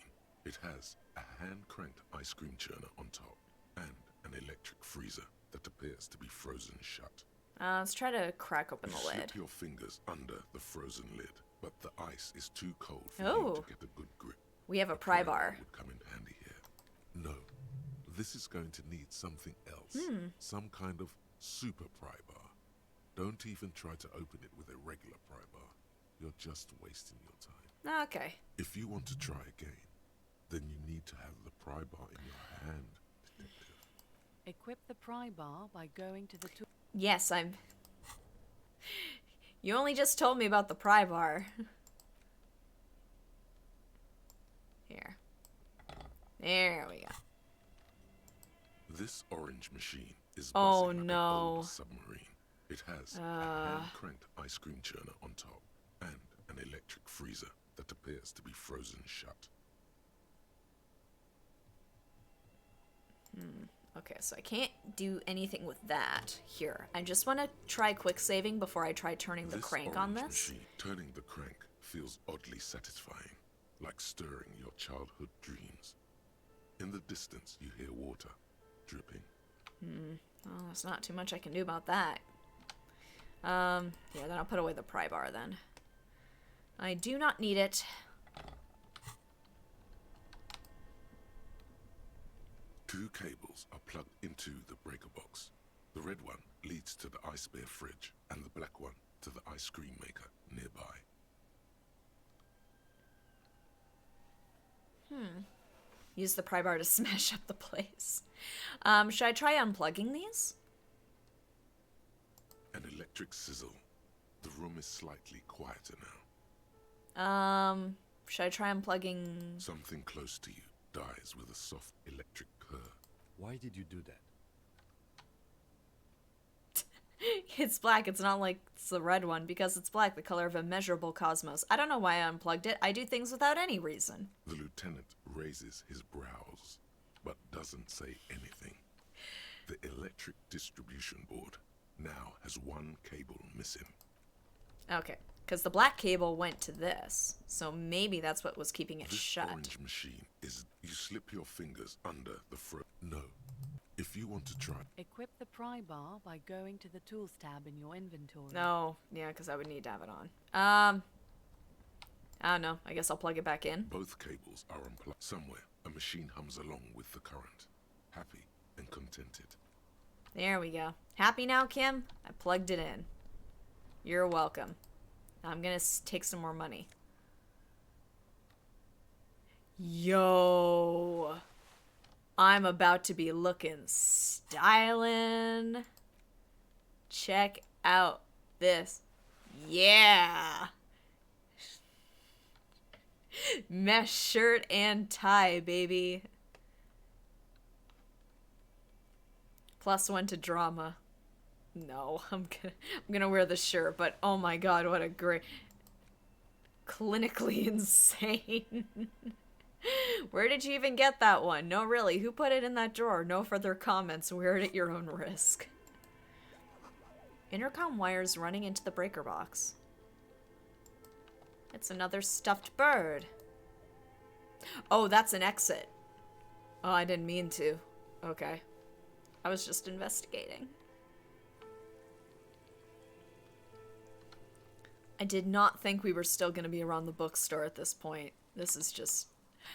It has a hand-cranked ice cream churner on top and an electric freezer that appears to be frozen shut. Let's try to crack open You the lid. slip your fingers under the frozen lid, but the ice is too cold for Oh. you to get a good grip. We have a pry bar. Would come in handy here. No, this is going to need something else. Some kind of super pry bar. Don't even try to open it with a regular pry bar. You're just wasting your time. Okay. If you want to try again, then you need to have the pry bar in your hand, detective. Equip the pry bar by going to the tool. Yes, I'm... You only just told me about the pry bar. Here. There we go. This orange machine is Oh, buzzing like no. an old submarine. It has a hand-cranked ice cream churner on top and an electric freezer that appears to be frozen shut. Okay, so I can't do anything with that here. I just want to try quick saving before I try turning the This crank on orange this. machine, turning the crank feels oddly satisfying, like stirring your childhood dreams. In the distance, you hear water dripping. Oh, there's not too much I can do about that. Yeah, then I'll put away the pry bar then. I do not need it. Two cables are plugged into the breaker box. The red one leads to the ice bear fridge, and the black one to the ice cream maker nearby. Use the pry bar to smash up the place. Should I try unplugging these? An electric sizzle. The room is slightly quieter now. Should I try unplugging... Something close to you dies with a soft electric purr. Why did you do that? It's black, it's not like it's the red one, because it's black, the color of immeasurable cosmos. I don't know why I unplugged it. I do things without any reason. The lieutenant raises his brows, but doesn't say anything. The electric distribution board now has one cable missing. Okay, because the black cable went to this, so maybe that's what was keeping it This shut. orange machine is you slip your fingers under the No. If you want to try, Equip the pry bar by going to the Tools tab in your inventory. No, yeah, because I would need to have it on. I don't know. I guess I'll plug it back in. both cables are unplugged. Somewhere, a machine hums along with the current, happy and contented. There we go. Happy now, Kim? I plugged it in. You're welcome. Now I'm gonna take some more money. Yo! I'm about to be looking stylin'. Check out this. Yeah! Mesh shirt and tie, baby. +1 to drama. No, I'm gonna wear the shirt, but oh my god, what a great... Clinically insane. Where did you even get that one? No, really, who put it in that drawer? No further comments. Wear it at your own risk. Intercom wires running into the breaker box. It's another stuffed bird. Oh, that's an exit. Oh, I didn't mean to. Okay. I was just investigating. I did not think we were still going to be around the bookstore at this point. This is just...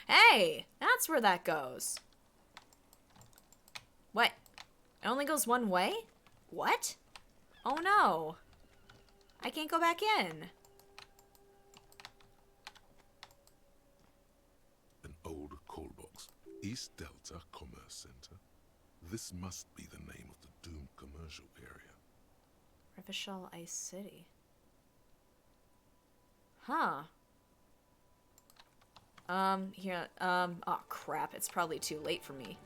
Hey! That's where that goes. What? It only goes one way? What? Oh no. I can't go back in. An old call box. East Delta Commerce Center. This must be the name of the doomed commercial area. Revachol Ice City. Huh. Oh crap, it's probably too late for me.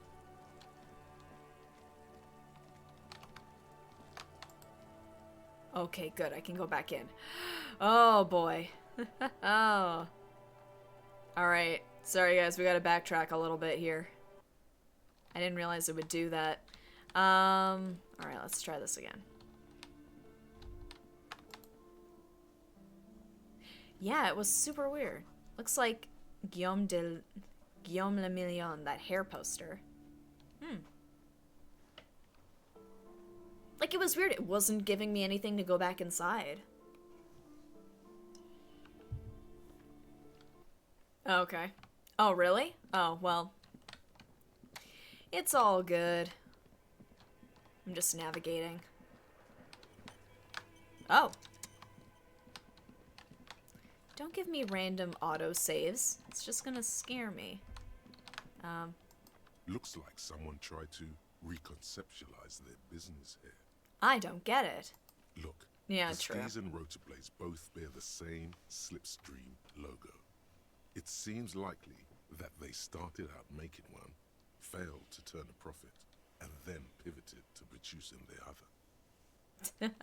Okay, good, I can go back in. Oh boy. Oh. Alright, sorry guys, we gotta backtrack a little bit here. I didn't realize it would do that. Alright, let's try this again. Yeah, it was super weird. Looks like Guillaume Le Million, that hair poster. Like, it was weird. It wasn't giving me anything to go back inside. Okay. Oh, really? Oh, well. It's all good. I'm just navigating. Oh. Don't give me random auto-saves. It's just gonna scare me. Looks like someone tried to reconceptualize their business here. I don't get it. Look, Yeah, the true. skis and rotorblades both bear the same Slipstream logo. It seems likely that they started out making one, failed to turn a profit, and then pivoted to producing the other.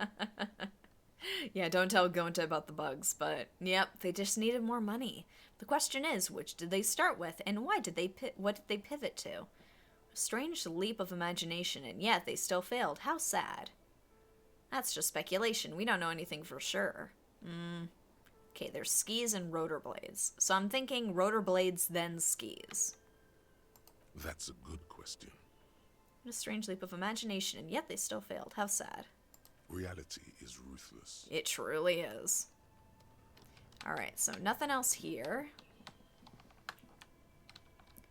Yeah, don't tell Gonta about the bugs, but yep, they just needed more money. The question is, which did they start with, and why did they what did they pivot to? A strange leap of imagination, and yet they still failed. How sad. That's just speculation. We don't know anything for sure. Okay, there's skis and rotor blades. So I'm thinking rotor blades, then skis. That's a good question. What a strange leap of imagination, and yet they still failed. How sad. Reality is ruthless. It truly is. Alright, so nothing else here.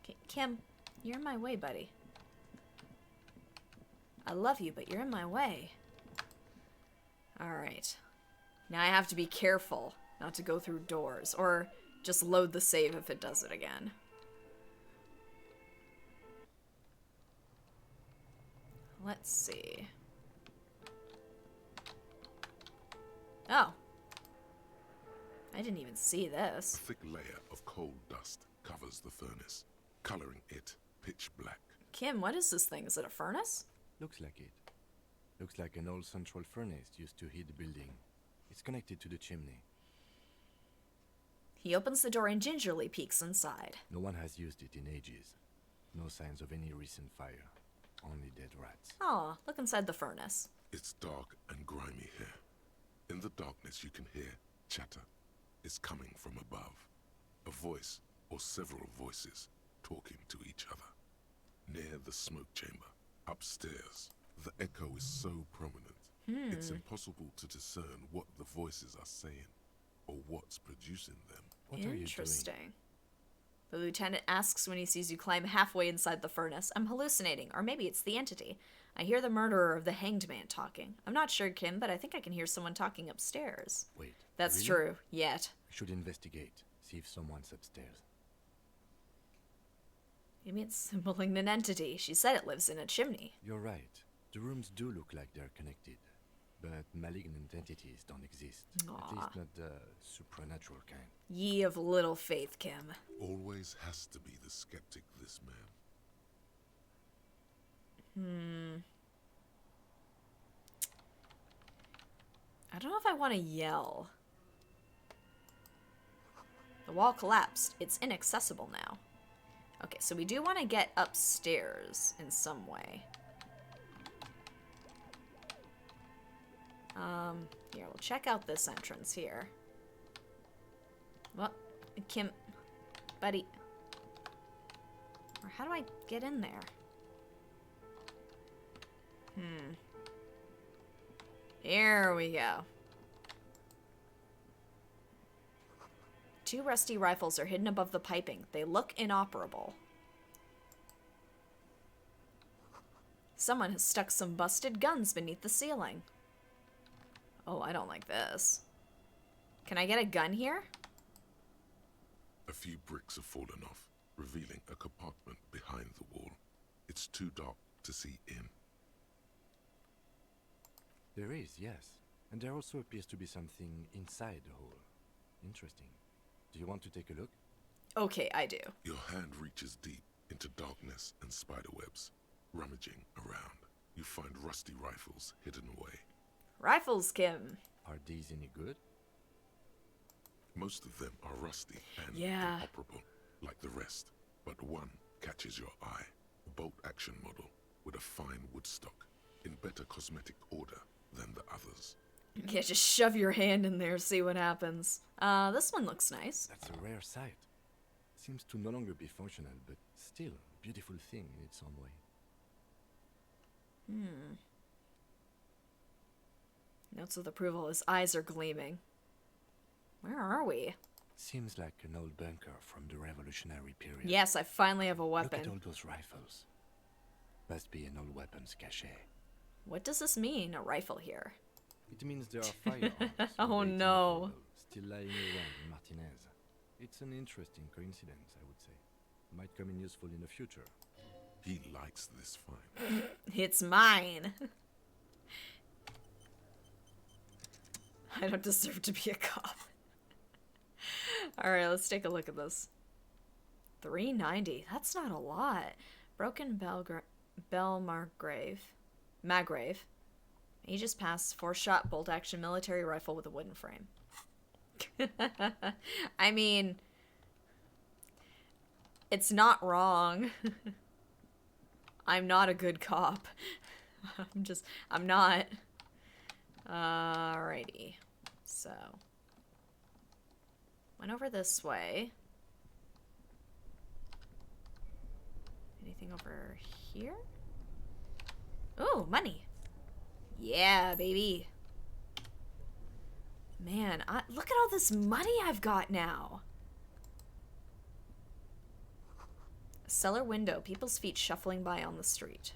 Okay, Kim, you're in my way, buddy. I love you, but you're in my way. Alright. Now I have to be careful not to go through doors, or just load the save if it does it again. Let's see. Oh. I didn't even see A this. thick layer of coal dust covers the furnace, coloring it pitch black. Kim, what is this thing? Is it a furnace? Looks like it. Looks like an old central furnace used to heat the building. It's connected to the chimney. He opens the door and gingerly peeks inside. No one has used it in ages. No signs of any recent fire. Only dead rats. Aw, look inside the furnace. It's dark and grimy here. In the darkness you can hear chatter. It's coming from above. A voice, or several voices, talking to each other. Near the smoke chamber, upstairs, the echo is so prominent. It's impossible to discern what the voices are saying, or what's producing them. What are you doing? Interesting. The lieutenant asks when he sees you climb halfway inside the furnace. I'm hallucinating, or maybe it's the entity. I hear the murderer of the hanged man talking. I'm not sure, Kim, but I think I can hear someone talking upstairs. Wait. That's really? true. Yet. We should investigate. See if someone's upstairs. Maybe it's a malignant entity. She said it lives in a chimney. You're right. The rooms do look like they're connected. But malignant entities don't exist. At Aw. least not the supernatural kind. Ye of little faith, Kim. Always has to be the skeptic, this man. I don't know if I want to yell. The wall collapsed. It's inaccessible now. Okay, so we do want to get upstairs in some way. Here, we'll check out this entrance here. Well, Kim, buddy. Or how do I get in there? Here we go. 2 rusty rifles are hidden above the piping. They look inoperable. Someone has stuck some busted guns beneath the ceiling. Oh, I don't like this. Can I get a gun here? A few bricks have fallen off, revealing a compartment behind the wall. It's too dark to see in. There is, yes. And there also appears to be something inside the hole. Interesting. Do you want to take a look? Okay, I do. Your hand reaches deep into darkness and spiderwebs. Rummaging around, you find rusty rifles hidden away. Rifles, Kim. Are these any good? Most of them are rusty and Yeah. inoperable, like the rest. But one catches your eye. A bolt-action model with a fine wood stock, in better cosmetic order than the others. Yeah, just shove your hand in there, see what happens. This one looks nice. That's a rare sight. Seems to no longer be functional, but still a beautiful thing in its own way. Notes of approval, his eyes are gleaming. Where are we? Seems like an old bunker from the Revolutionary period. Yes, I finally have a Look at all weapon. those rifles. Must be an old weapons cache. What does this mean, a rifle here? It means there are firearms. Oh, awaiting no. approval, still lying around in Martinez. It's an interesting coincidence, I would say. Might come in useful in the future. He likes this find. It's mine. I don't deserve to be a cop. Alright, let's take a look at this. $3.90. That's not a lot. Broken Bell Margrave. Magrave. Aegis Pass, 4-shot bolt-action military rifle with a wooden frame. I mean, it's not wrong. I'm not a good cop. I'm not. Alrighty. So, went over this way. Anything over here? Ooh, money. Yeah, baby. Man, look at all this money I've got now. A cellar window. People's feet shuffling by on the street.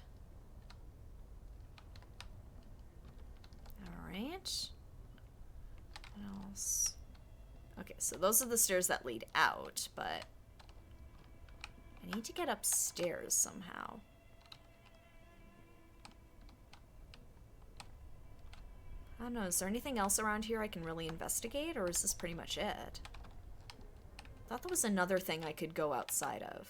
Alright. What else? Okay, so those are the stairs that lead out, but I need to get upstairs somehow. I don't know, is there anything else around here I can really investigate, or is this pretty much it? I thought there was another thing I could go outside of.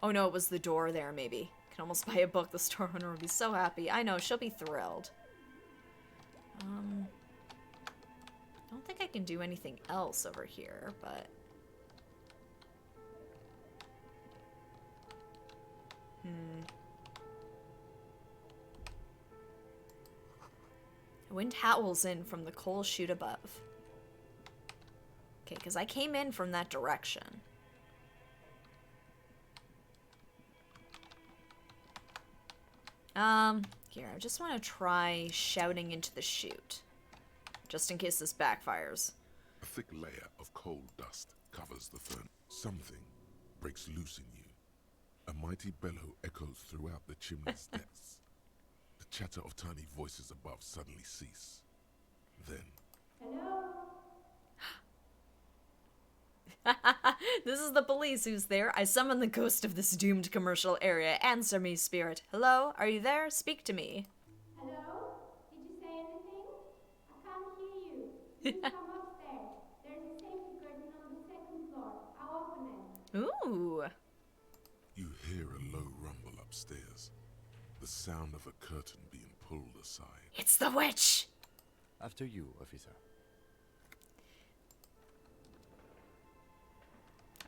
Oh no, it was the door there, maybe. Can almost buy a book. The store owner would be so happy. I know, she'll be thrilled. I don't think I can do anything else over here, but... The wind howls in from the coal chute above. Okay, because I came in from that direction. Here, I just want to try shouting into the chute. Just in case this backfires. A thick layer of coal dust covers the furnace. Something breaks loose in you. A mighty bellow echoes throughout the chimney's depths. The chatter of tiny voices above suddenly cease. Then... This is the police who's there. I summon the ghost of this doomed commercial area. Answer me, spirit. Hello? Are you there? Speak to me. Hello? Did you say anything? I can't hear you. Please come upstairs. There's a safety curtain on the second floor. I'll open it. Ooh. You hear a low rumble upstairs. The sound of a curtain being pulled aside. It's the witch! After you, officer.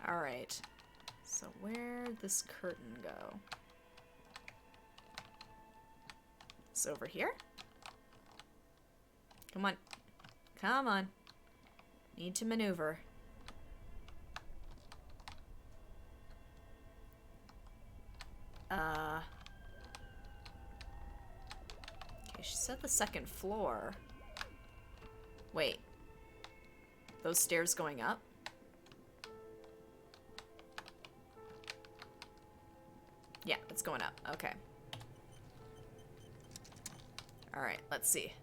Alright. So where'd this curtain go? It's over here? Come on. Come on. Need to maneuver. Okay, she said the second floor. Wait. Those stairs going up? Yeah, it's going up. Okay. Alright, let's see.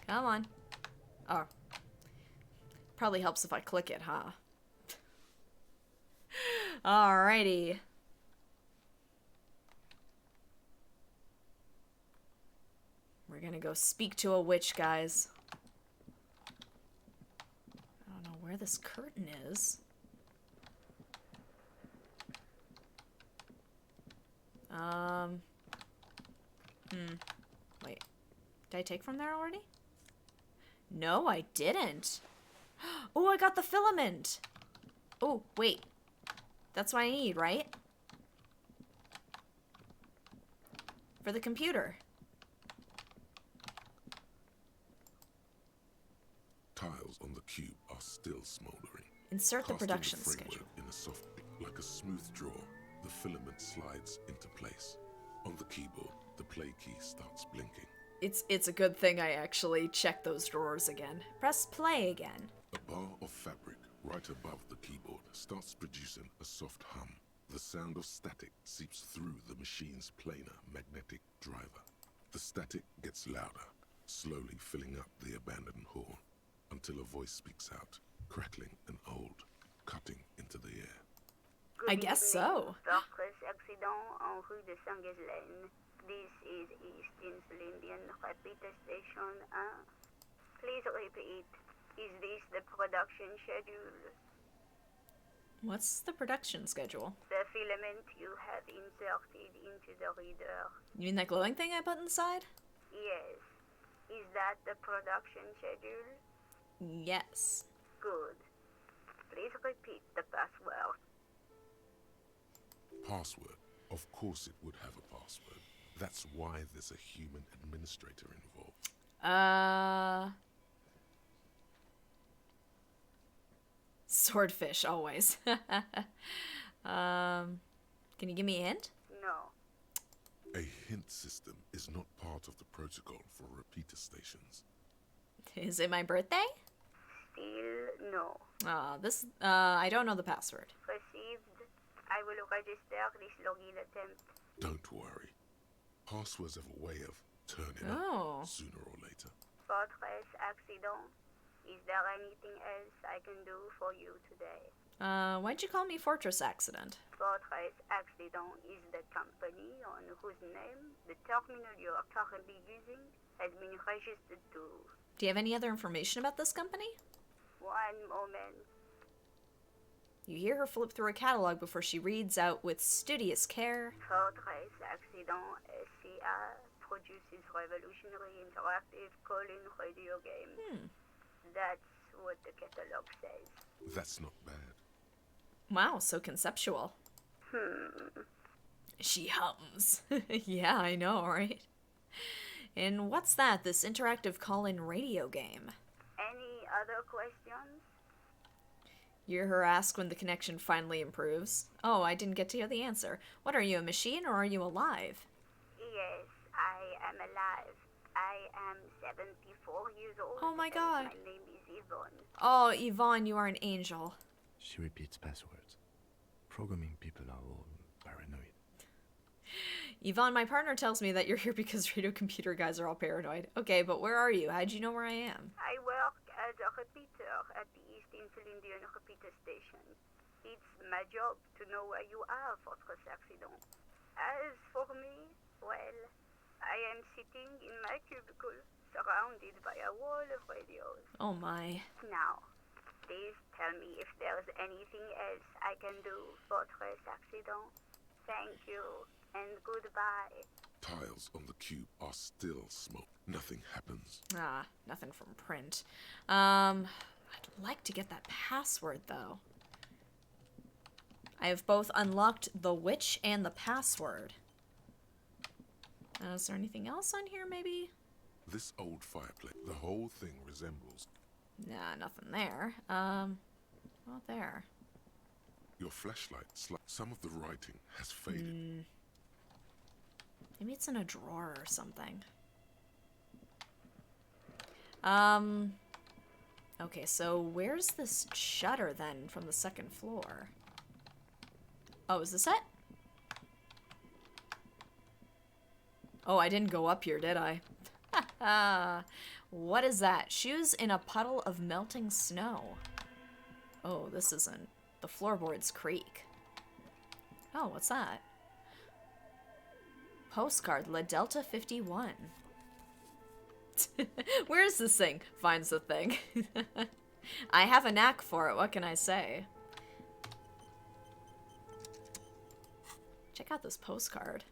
Come on. Oh. Probably helps if I click it, huh? Alrighty. We're gonna go speak to a witch, guys. I don't know where this curtain is. Wait. Did I take from there already? No, I didn't. Oh, I got the filament. Oh, wait. That's what I need, right? For the computer. Tiles on the cube are still smoldering. Insert the Casting production framework schedule. in a soft, like a smooth draw, the filament slides into place. On the keyboard, the play key starts blinking. It's a good thing I actually checked those drawers again. Press play again. A bar of fabric right above the keyboard starts producing a soft hum. The sound of static seeps through the machine's planar magnetic driver. The static gets louder, slowly filling up the abandoned hall, until a voice speaks out, crackling and old, cutting into the air. I guess so. Darkest accident en rue de Saint-Ghislaine. This is East Insulindian Repeater Station. Please repeat. Is this the production schedule? What's the production schedule? The filament you have inserted into the reader. You mean that glowing thing I put inside? Yes. Is that the production schedule? Yes. Good. Please repeat the password. Password? Of course it would have a password. That's why there's a human administrator involved. Swordfish, always. Can you give me a hint? No. A hint system is not part of the protocol for repeater stations. Is it my birthday? Still no. I don't know the password. Received. I will register this login attempt. Don't worry. Passwords have a way of turning Oh. up sooner or later. Fortress accident. Is there anything else I can do for you today? Why'd you call me Fortress Accident? Fortress Accident is the company on whose name the terminal you are currently using has been registered to. Do you have any other information about this company? One moment. You hear her flip through a catalog before she reads out with studious care. Fortress Accident SCA produces revolutionary interactive call-in radio games. That's what the catalog says. That's not bad. Wow, so conceptual. She hums. Yeah, I know, right? And what's that, this interactive call-in radio game? Any other questions? You hear her ask when the connection finally improves. Oh, I didn't get to hear the answer. What, are you a machine or are you alive? Yes, I am alive. I am 74 years old. Oh my god. My name is Yvonne. Oh, Yvonne, you are an angel. She repeats passwords. Programming people are all paranoid. Yvonne, my partner tells me that you're here because radio computer guys are all paranoid. Okay, but where are you? How'd you know where I am? I work as a repeater at the East Insulindian Repeater Station. It's my job to know where you are, Fortress Accident. As for me, well, I am sitting in my cubicle, surrounded by a wall of radios. Oh my. Now, please tell me if there's anything else I can do, Fortress Accident. Thank you, and goodbye. Tiles on the cube are still smoke. Nothing happens. Nothing from print. I'd like to get that password, though. I have both unlocked the witch and the password. Is there anything else on here, maybe? This old fireplace, the whole thing resembles. Nah, nothing there. Not there. Your flashlight, some of the writing has faded. Maybe it's in a drawer or something. Okay, so where's this shutter then from the second floor? Oh, is this it? Oh, I didn't go up here, did I? What is that? Shoes in a puddle of melting snow. Oh, this isn't. The floorboards creak. Oh, what's that? Postcard, La Delta 51. Where is this thing? Finds the thing. I have a knack for it, what can I say? Check out this postcard.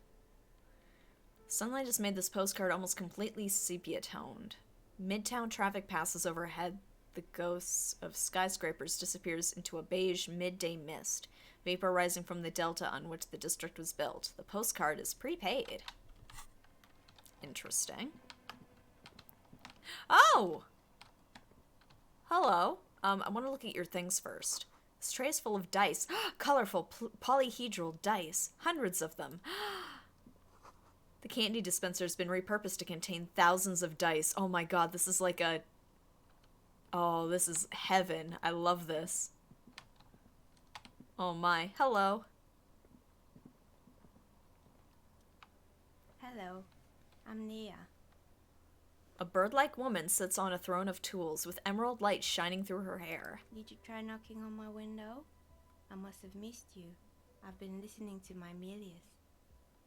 Sunlight has made this postcard almost completely sepia-toned. Midtown traffic passes overhead. The ghosts of skyscrapers disappears into a beige midday mist, vapor rising from the delta on which the district was built. The postcard is prepaid. Interesting. Oh! Hello. I want to look at your things first. This tray is full of dice. Colorful polyhedral dice. Hundreds of them. The candy dispenser has been repurposed to contain thousands of dice. Oh my god, this is like a... Oh, this is heaven. I love this. Oh my. Hello. Hello, I'm Nia. A bird-like woman sits on a throne of tools with emerald light shining through her hair. Did you try knocking on my window? I must have missed you. I've been listening to my Melius.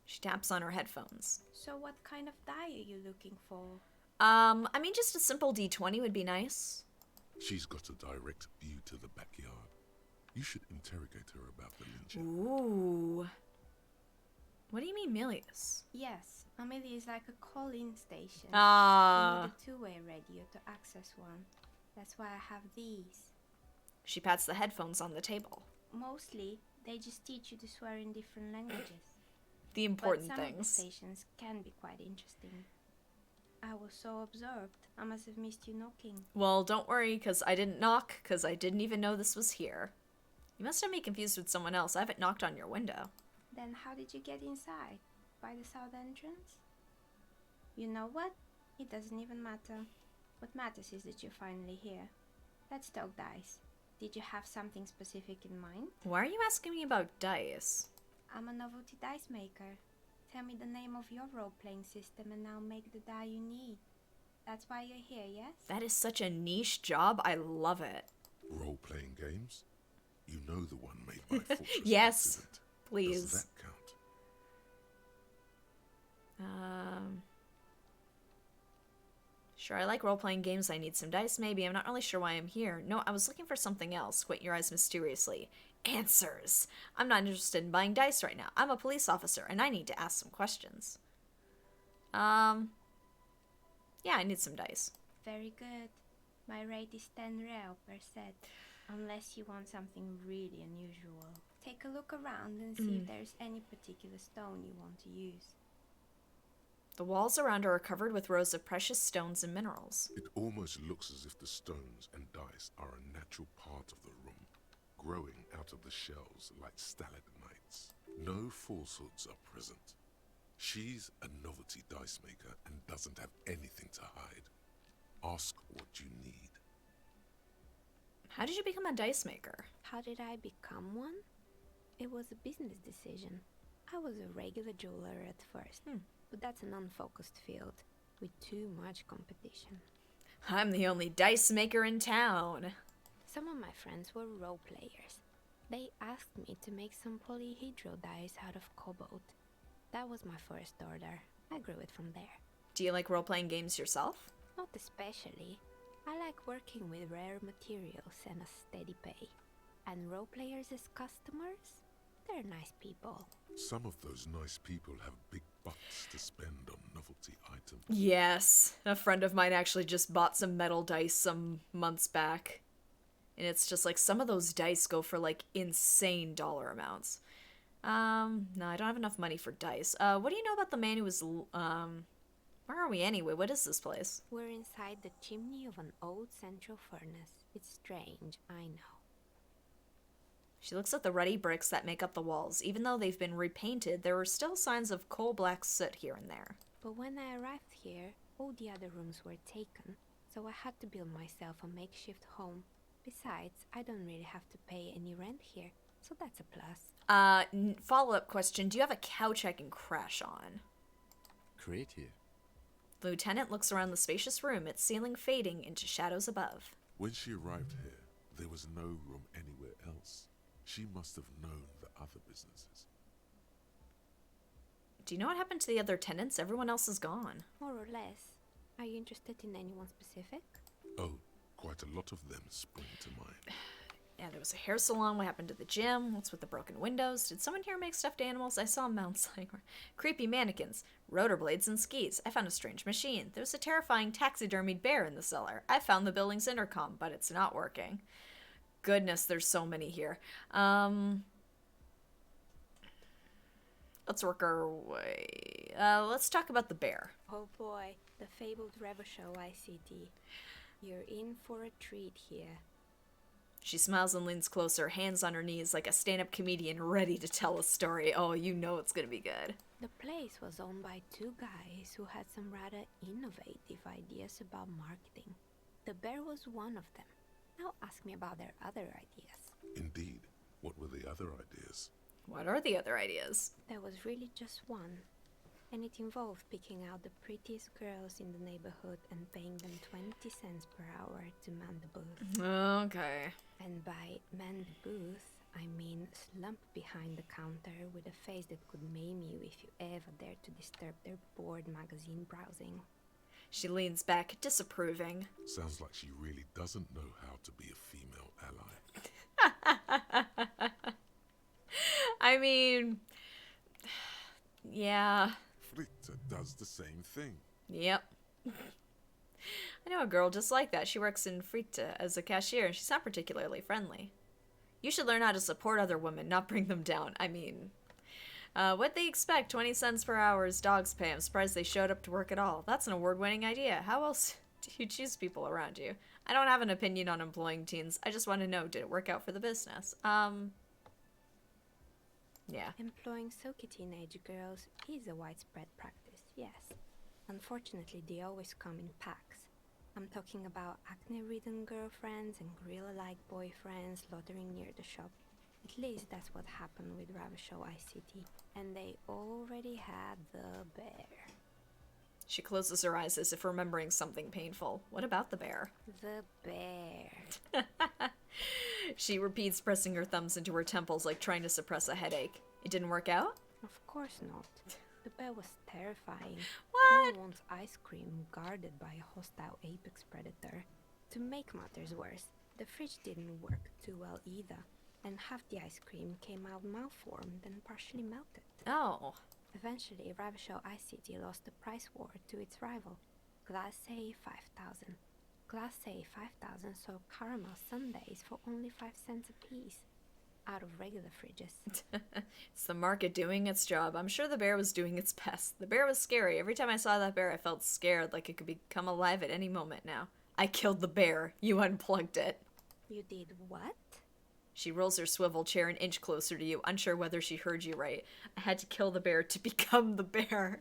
She taps on her headphones. So what kind of die are you looking for? I mean, just a simple D20 would be nice. She's got a direct view to the backyard. You should interrogate her about the lynching. Ooh. What do you mean, Milius? Yes, Amelie is like a call-in station. You Ah. need a two-way radio to access one. That's why I have these. She pats the headphones on the table. Mostly, they just teach you to swear in different languages. The important but some of the things. stations can be quite interesting. I was so absorbed, I must have missed you knocking. Well, don't worry, because I didn't knock, because I didn't even know this was here. You must have me confused with someone else. I haven't knocked on your window. Then how did you get inside? By the south entrance? You know what? It doesn't even matter. What matters is that you're finally here. Let's talk dice. Did you have something specific in mind? Why are you asking me about dice? I'm a novelty dice maker. Tell me the name of your role-playing system and I'll make the die you need. That's why you're here, yes? That is such a niche job. I love it. Role-playing games? You know the one made by Fortress Yes, Accident. please. Does that count? Sure, I like role-playing games. I need some dice, maybe. I'm not really sure why I'm here. No, I was looking for something else. Squint your eyes mysteriously. Answers! I'm not interested in buying dice right now. I'm a police officer, and I need to ask some questions. Yeah, I need some dice. Very good. My rate is 10 real per set, unless you want something really unusual. Take a look around and see if there's any particular stone you want to use. The walls around her are covered with rows of precious stones and minerals. It almost looks as if the stones and dice are a natural part of the room, growing out of the shells like stalagmites. No falsehoods are present. She's a novelty dice maker and doesn't have anything to hide. Ask what you need. How did you become a dice maker? How did I become one? It was a business decision. I was a regular jeweler at first, but that's an unfocused field with too much competition. I'm the only dice maker in town. Some of my friends were role players. They asked me to make some polyhedral dice out of cobalt. That was my first order. I grew it from there. Do you like role-playing games yourself? Not especially. I like working with rare materials and a steady pay. And role players as customers? They're nice people. Some of those nice people have big bucks to spend on novelty items. Yes. A friend of mine actually just bought some metal dice some months back. And it's just like some of those dice go for like insane dollar amounts. No, I don't have enough money for dice. What do you know about the man who was, where are we anyway? What is this place? We're inside the chimney of an old central furnace. It's strange, I know. She looks at the ruddy bricks that make up the walls. Even though they've been repainted, there are still signs of coal-black soot here and there. But when I arrived here, all the other rooms were taken, so I had to build myself a makeshift home. Besides, I don't really have to pay any rent here, so that's a plus. Follow-up question. Do you have a couch I can crash on? Creative. The lieutenant looks around the spacious room, its ceiling fading into shadows above. When she arrived here, there was no room anywhere else. She must have known the other businesses. Do you know what happened to the other tenants? Everyone else is gone. More or less. Are you interested in anyone specific? Oh, quite a lot of them spring to mind. Yeah, there was a hair salon. What happened to the gym? What's with the broken windows? Did someone here make stuffed animals? I saw mounts like creepy mannequins, rotor blades, and skis. I found a strange machine. There was a terrifying taxidermied bear in the cellar. I found the building's intercom, but it's not working. Goodness, there's so many here. Let's work our way. Let's talk about the bear. Oh boy, the fabled Revachol ICT. You're in for a treat here. She smiles and leans closer, hands on her knees like a stand-up comedian ready to tell a story. Oh, you know it's gonna be good. The place was owned by two guys who had some rather innovative ideas about marketing. The bear was one of them. Now ask me about their other ideas. Indeed. What were the other ideas? What are the other ideas? There was really just one. And it involved picking out the prettiest girls in the neighborhood and paying them 20 cents per hour to man the booth. Okay. And by man the booth, I mean, slumped behind the counter with a face that could maim you if you ever dared to disturb their bored magazine browsing. She leans back, disapproving. Sounds like she really doesn't know how to be a female ally. I mean, yeah. Fritta does the same thing. Yep. I know a girl just like that. She works in Fritta as a cashier, and she's not particularly friendly. You should learn how to support other women, not bring them down. I mean, what they expect, 20 cents per hour is dog's pay. I'm surprised they showed up to work at all. That's an award-winning idea. How else do you choose people around you? I don't have an opinion on employing teens. I just want to know, did it work out for the business? Yeah. Employing silky teenage girls is a widespread practice, yes. Unfortunately, they always come in packs. I'm talking about acne-ridden girlfriends and gorilla-like boyfriends loitering near the shop. At least that's what happened with Ravishall ICT. And they already had the bear. She closes her eyes as if remembering something painful. What about the bear? The bear. She repeats, pressing her thumbs into her temples like trying to suppress a headache. It didn't work out? Of course not. The bear was terrifying. What? No one wants ice cream guarded by a hostile apex predator. To make matters worse, the fridge didn't work too well either, and half the ice cream came out malformed and partially melted. Oh. Eventually, Ravishall ICT lost the price war to its rival, Class A 5000. Class A 5000 sold caramel sundaes for only 5 cents apiece, out of regular fridges. It's the market doing its job. I'm sure the bear was doing its best. The bear was scary. Every time I saw that bear, I felt scared, like it could become alive at any moment now. I killed the bear. You unplugged it. You did what? She rolls her swivel chair an inch closer to you, unsure whether she heard you right. I had to kill the bear to become the bear.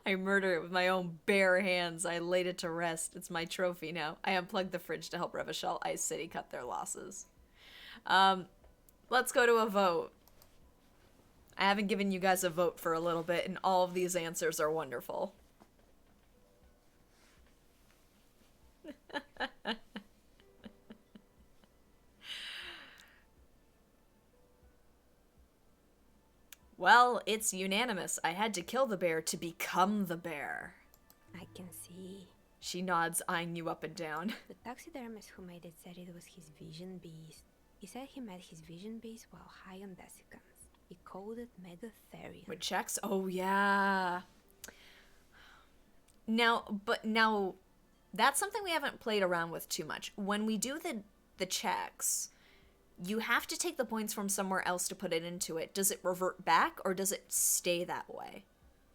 I murdered it with my own bare hands. I laid it to rest. It's my trophy now. I unplugged the fridge to help Revachol Ice City cut their losses. Let's go to a vote. I haven't given you guys a vote for a little bit, and all of these answers are wonderful. Well, it's unanimous. I had to kill the bear to become the bear. I can see. She nods, eyeing you up and down. The taxidermist who made it said it was his vision beast. He said he met his vision beast while high on desiccants. He called it Megatherium. With checks? Oh, yeah. Now, that's something we haven't played around with too much. When we do the checks, you have to take the points from somewhere else to put it into it. Does it revert back, or does it stay that way?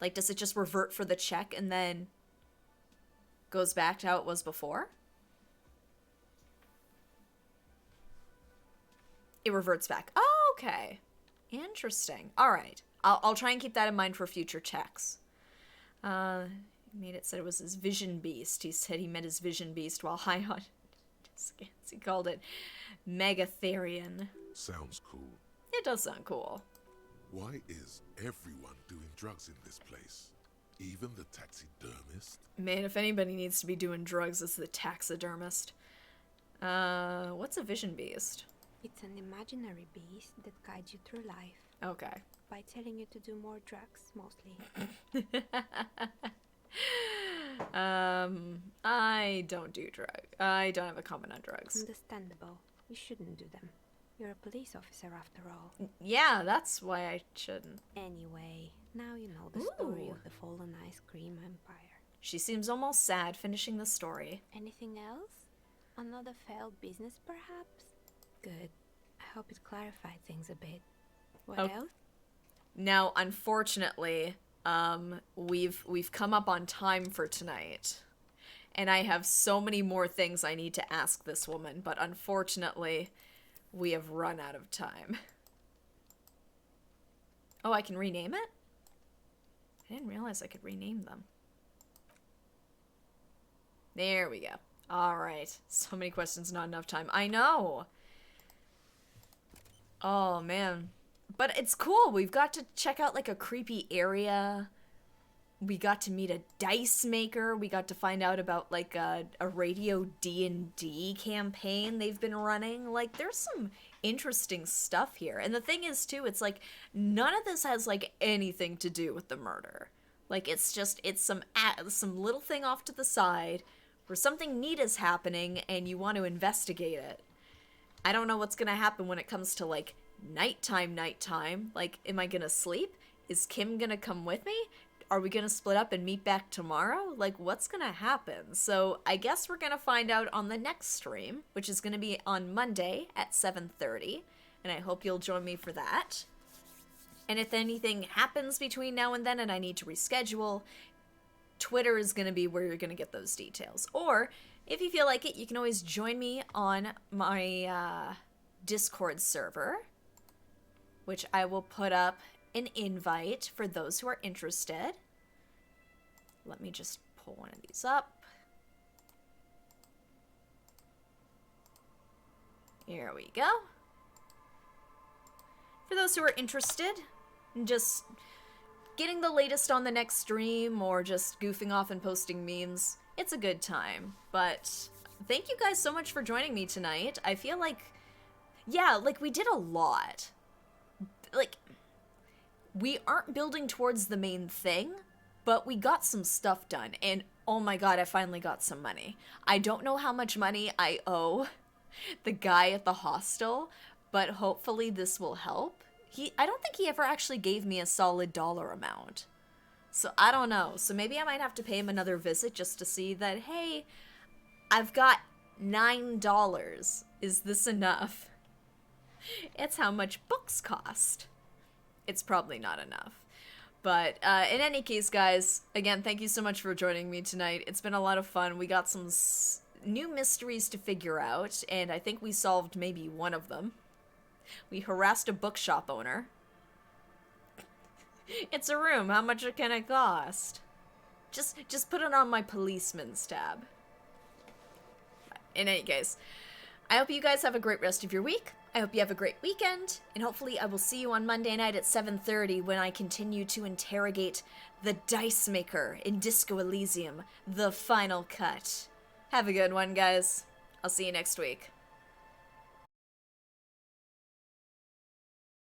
Like, does it just revert for the check and then goes back to how it was before? It reverts back. Oh, okay. Interesting. All right. I'll try and keep that in mind for future checks. Made it said it was his vision beast. He said he met his vision beast while high on scans. He called it Megatherium. Sounds cool. It does sound cool. Why is everyone doing drugs in this place? Even the taxidermist? Man, if anybody needs to be doing drugs, it's the taxidermist. What's a vision beast? It's an imaginary beast that guides you through life. Okay. By telling you to do more drugs, mostly. I don't do drugs. I don't have a comment on drugs. Understandable. You shouldn't do them. You're a police officer after all. Yeah, that's why I shouldn't. Anyway, now you know the story of the fallen ice cream empire. She seems almost sad finishing the story. Anything else? Another failed business, perhaps? Good. I hope it clarified things a bit. What else? Now, unfortunately, we've come up on time for tonight. And I have so many more things I need to ask this woman, but unfortunately, we have run out of time. Oh, I can rename it? I didn't realize I could rename them. There we go. All right. So many questions, not enough time. I know. Oh, man. But it's cool. We've got to check out, like, a creepy area. We got to meet a dice maker. We got to find out about like a radio D&D campaign they've been running. Like there's some interesting stuff here. And the thing is too, it's like none of this has like anything to do with the murder. Like it's some little thing off to the side where something neat is happening and you want to investigate it. I don't know what's gonna happen when it comes to like nighttime. Like, am I gonna sleep? Is Kim gonna come with me? Are we gonna split up and meet back tomorrow? Like, what's gonna happen? So I guess we're gonna find out on the next stream, which is gonna be on Monday at 7:30, and I hope you'll join me for that. And if anything happens between now and then and I need to reschedule, Twitter is gonna be where you're gonna get those details. Or, if you feel like it, you can always join me on my Discord server, which I will put up an invite for those who are interested. Let me just pull one of these up. Here we go. For those who are interested in just getting the latest on the next stream or just goofing off and posting memes, it's a good time. But thank you guys so much for joining me tonight. I feel like, yeah, like we did a lot. Like, we aren't building towards the main thing, but we got some stuff done, and oh my god, I finally got some money. I don't know how much money I owe the guy at the hostel, but hopefully this will help. I don't think he ever actually gave me a solid dollar amount. So I don't know. So maybe I might have to pay him another visit just to see that, hey, I've got $9. Is this enough? It's how much books cost. It's probably not enough. But in any case, guys, again, thank you so much for joining me tonight. It's been a lot of fun. We got some new mysteries to figure out, and I think we solved maybe one of them. We harassed a bookshop owner. It's a room. How much can it cost? Just put it on my policeman's tab. In any case, I hope you guys have a great rest of your week. I hope you have a great weekend, and hopefully I will see you on Monday night at 7:30 when I continue to interrogate the Dice Maker in Disco Elysium, the final cut. Have a good one, guys. I'll see you next week.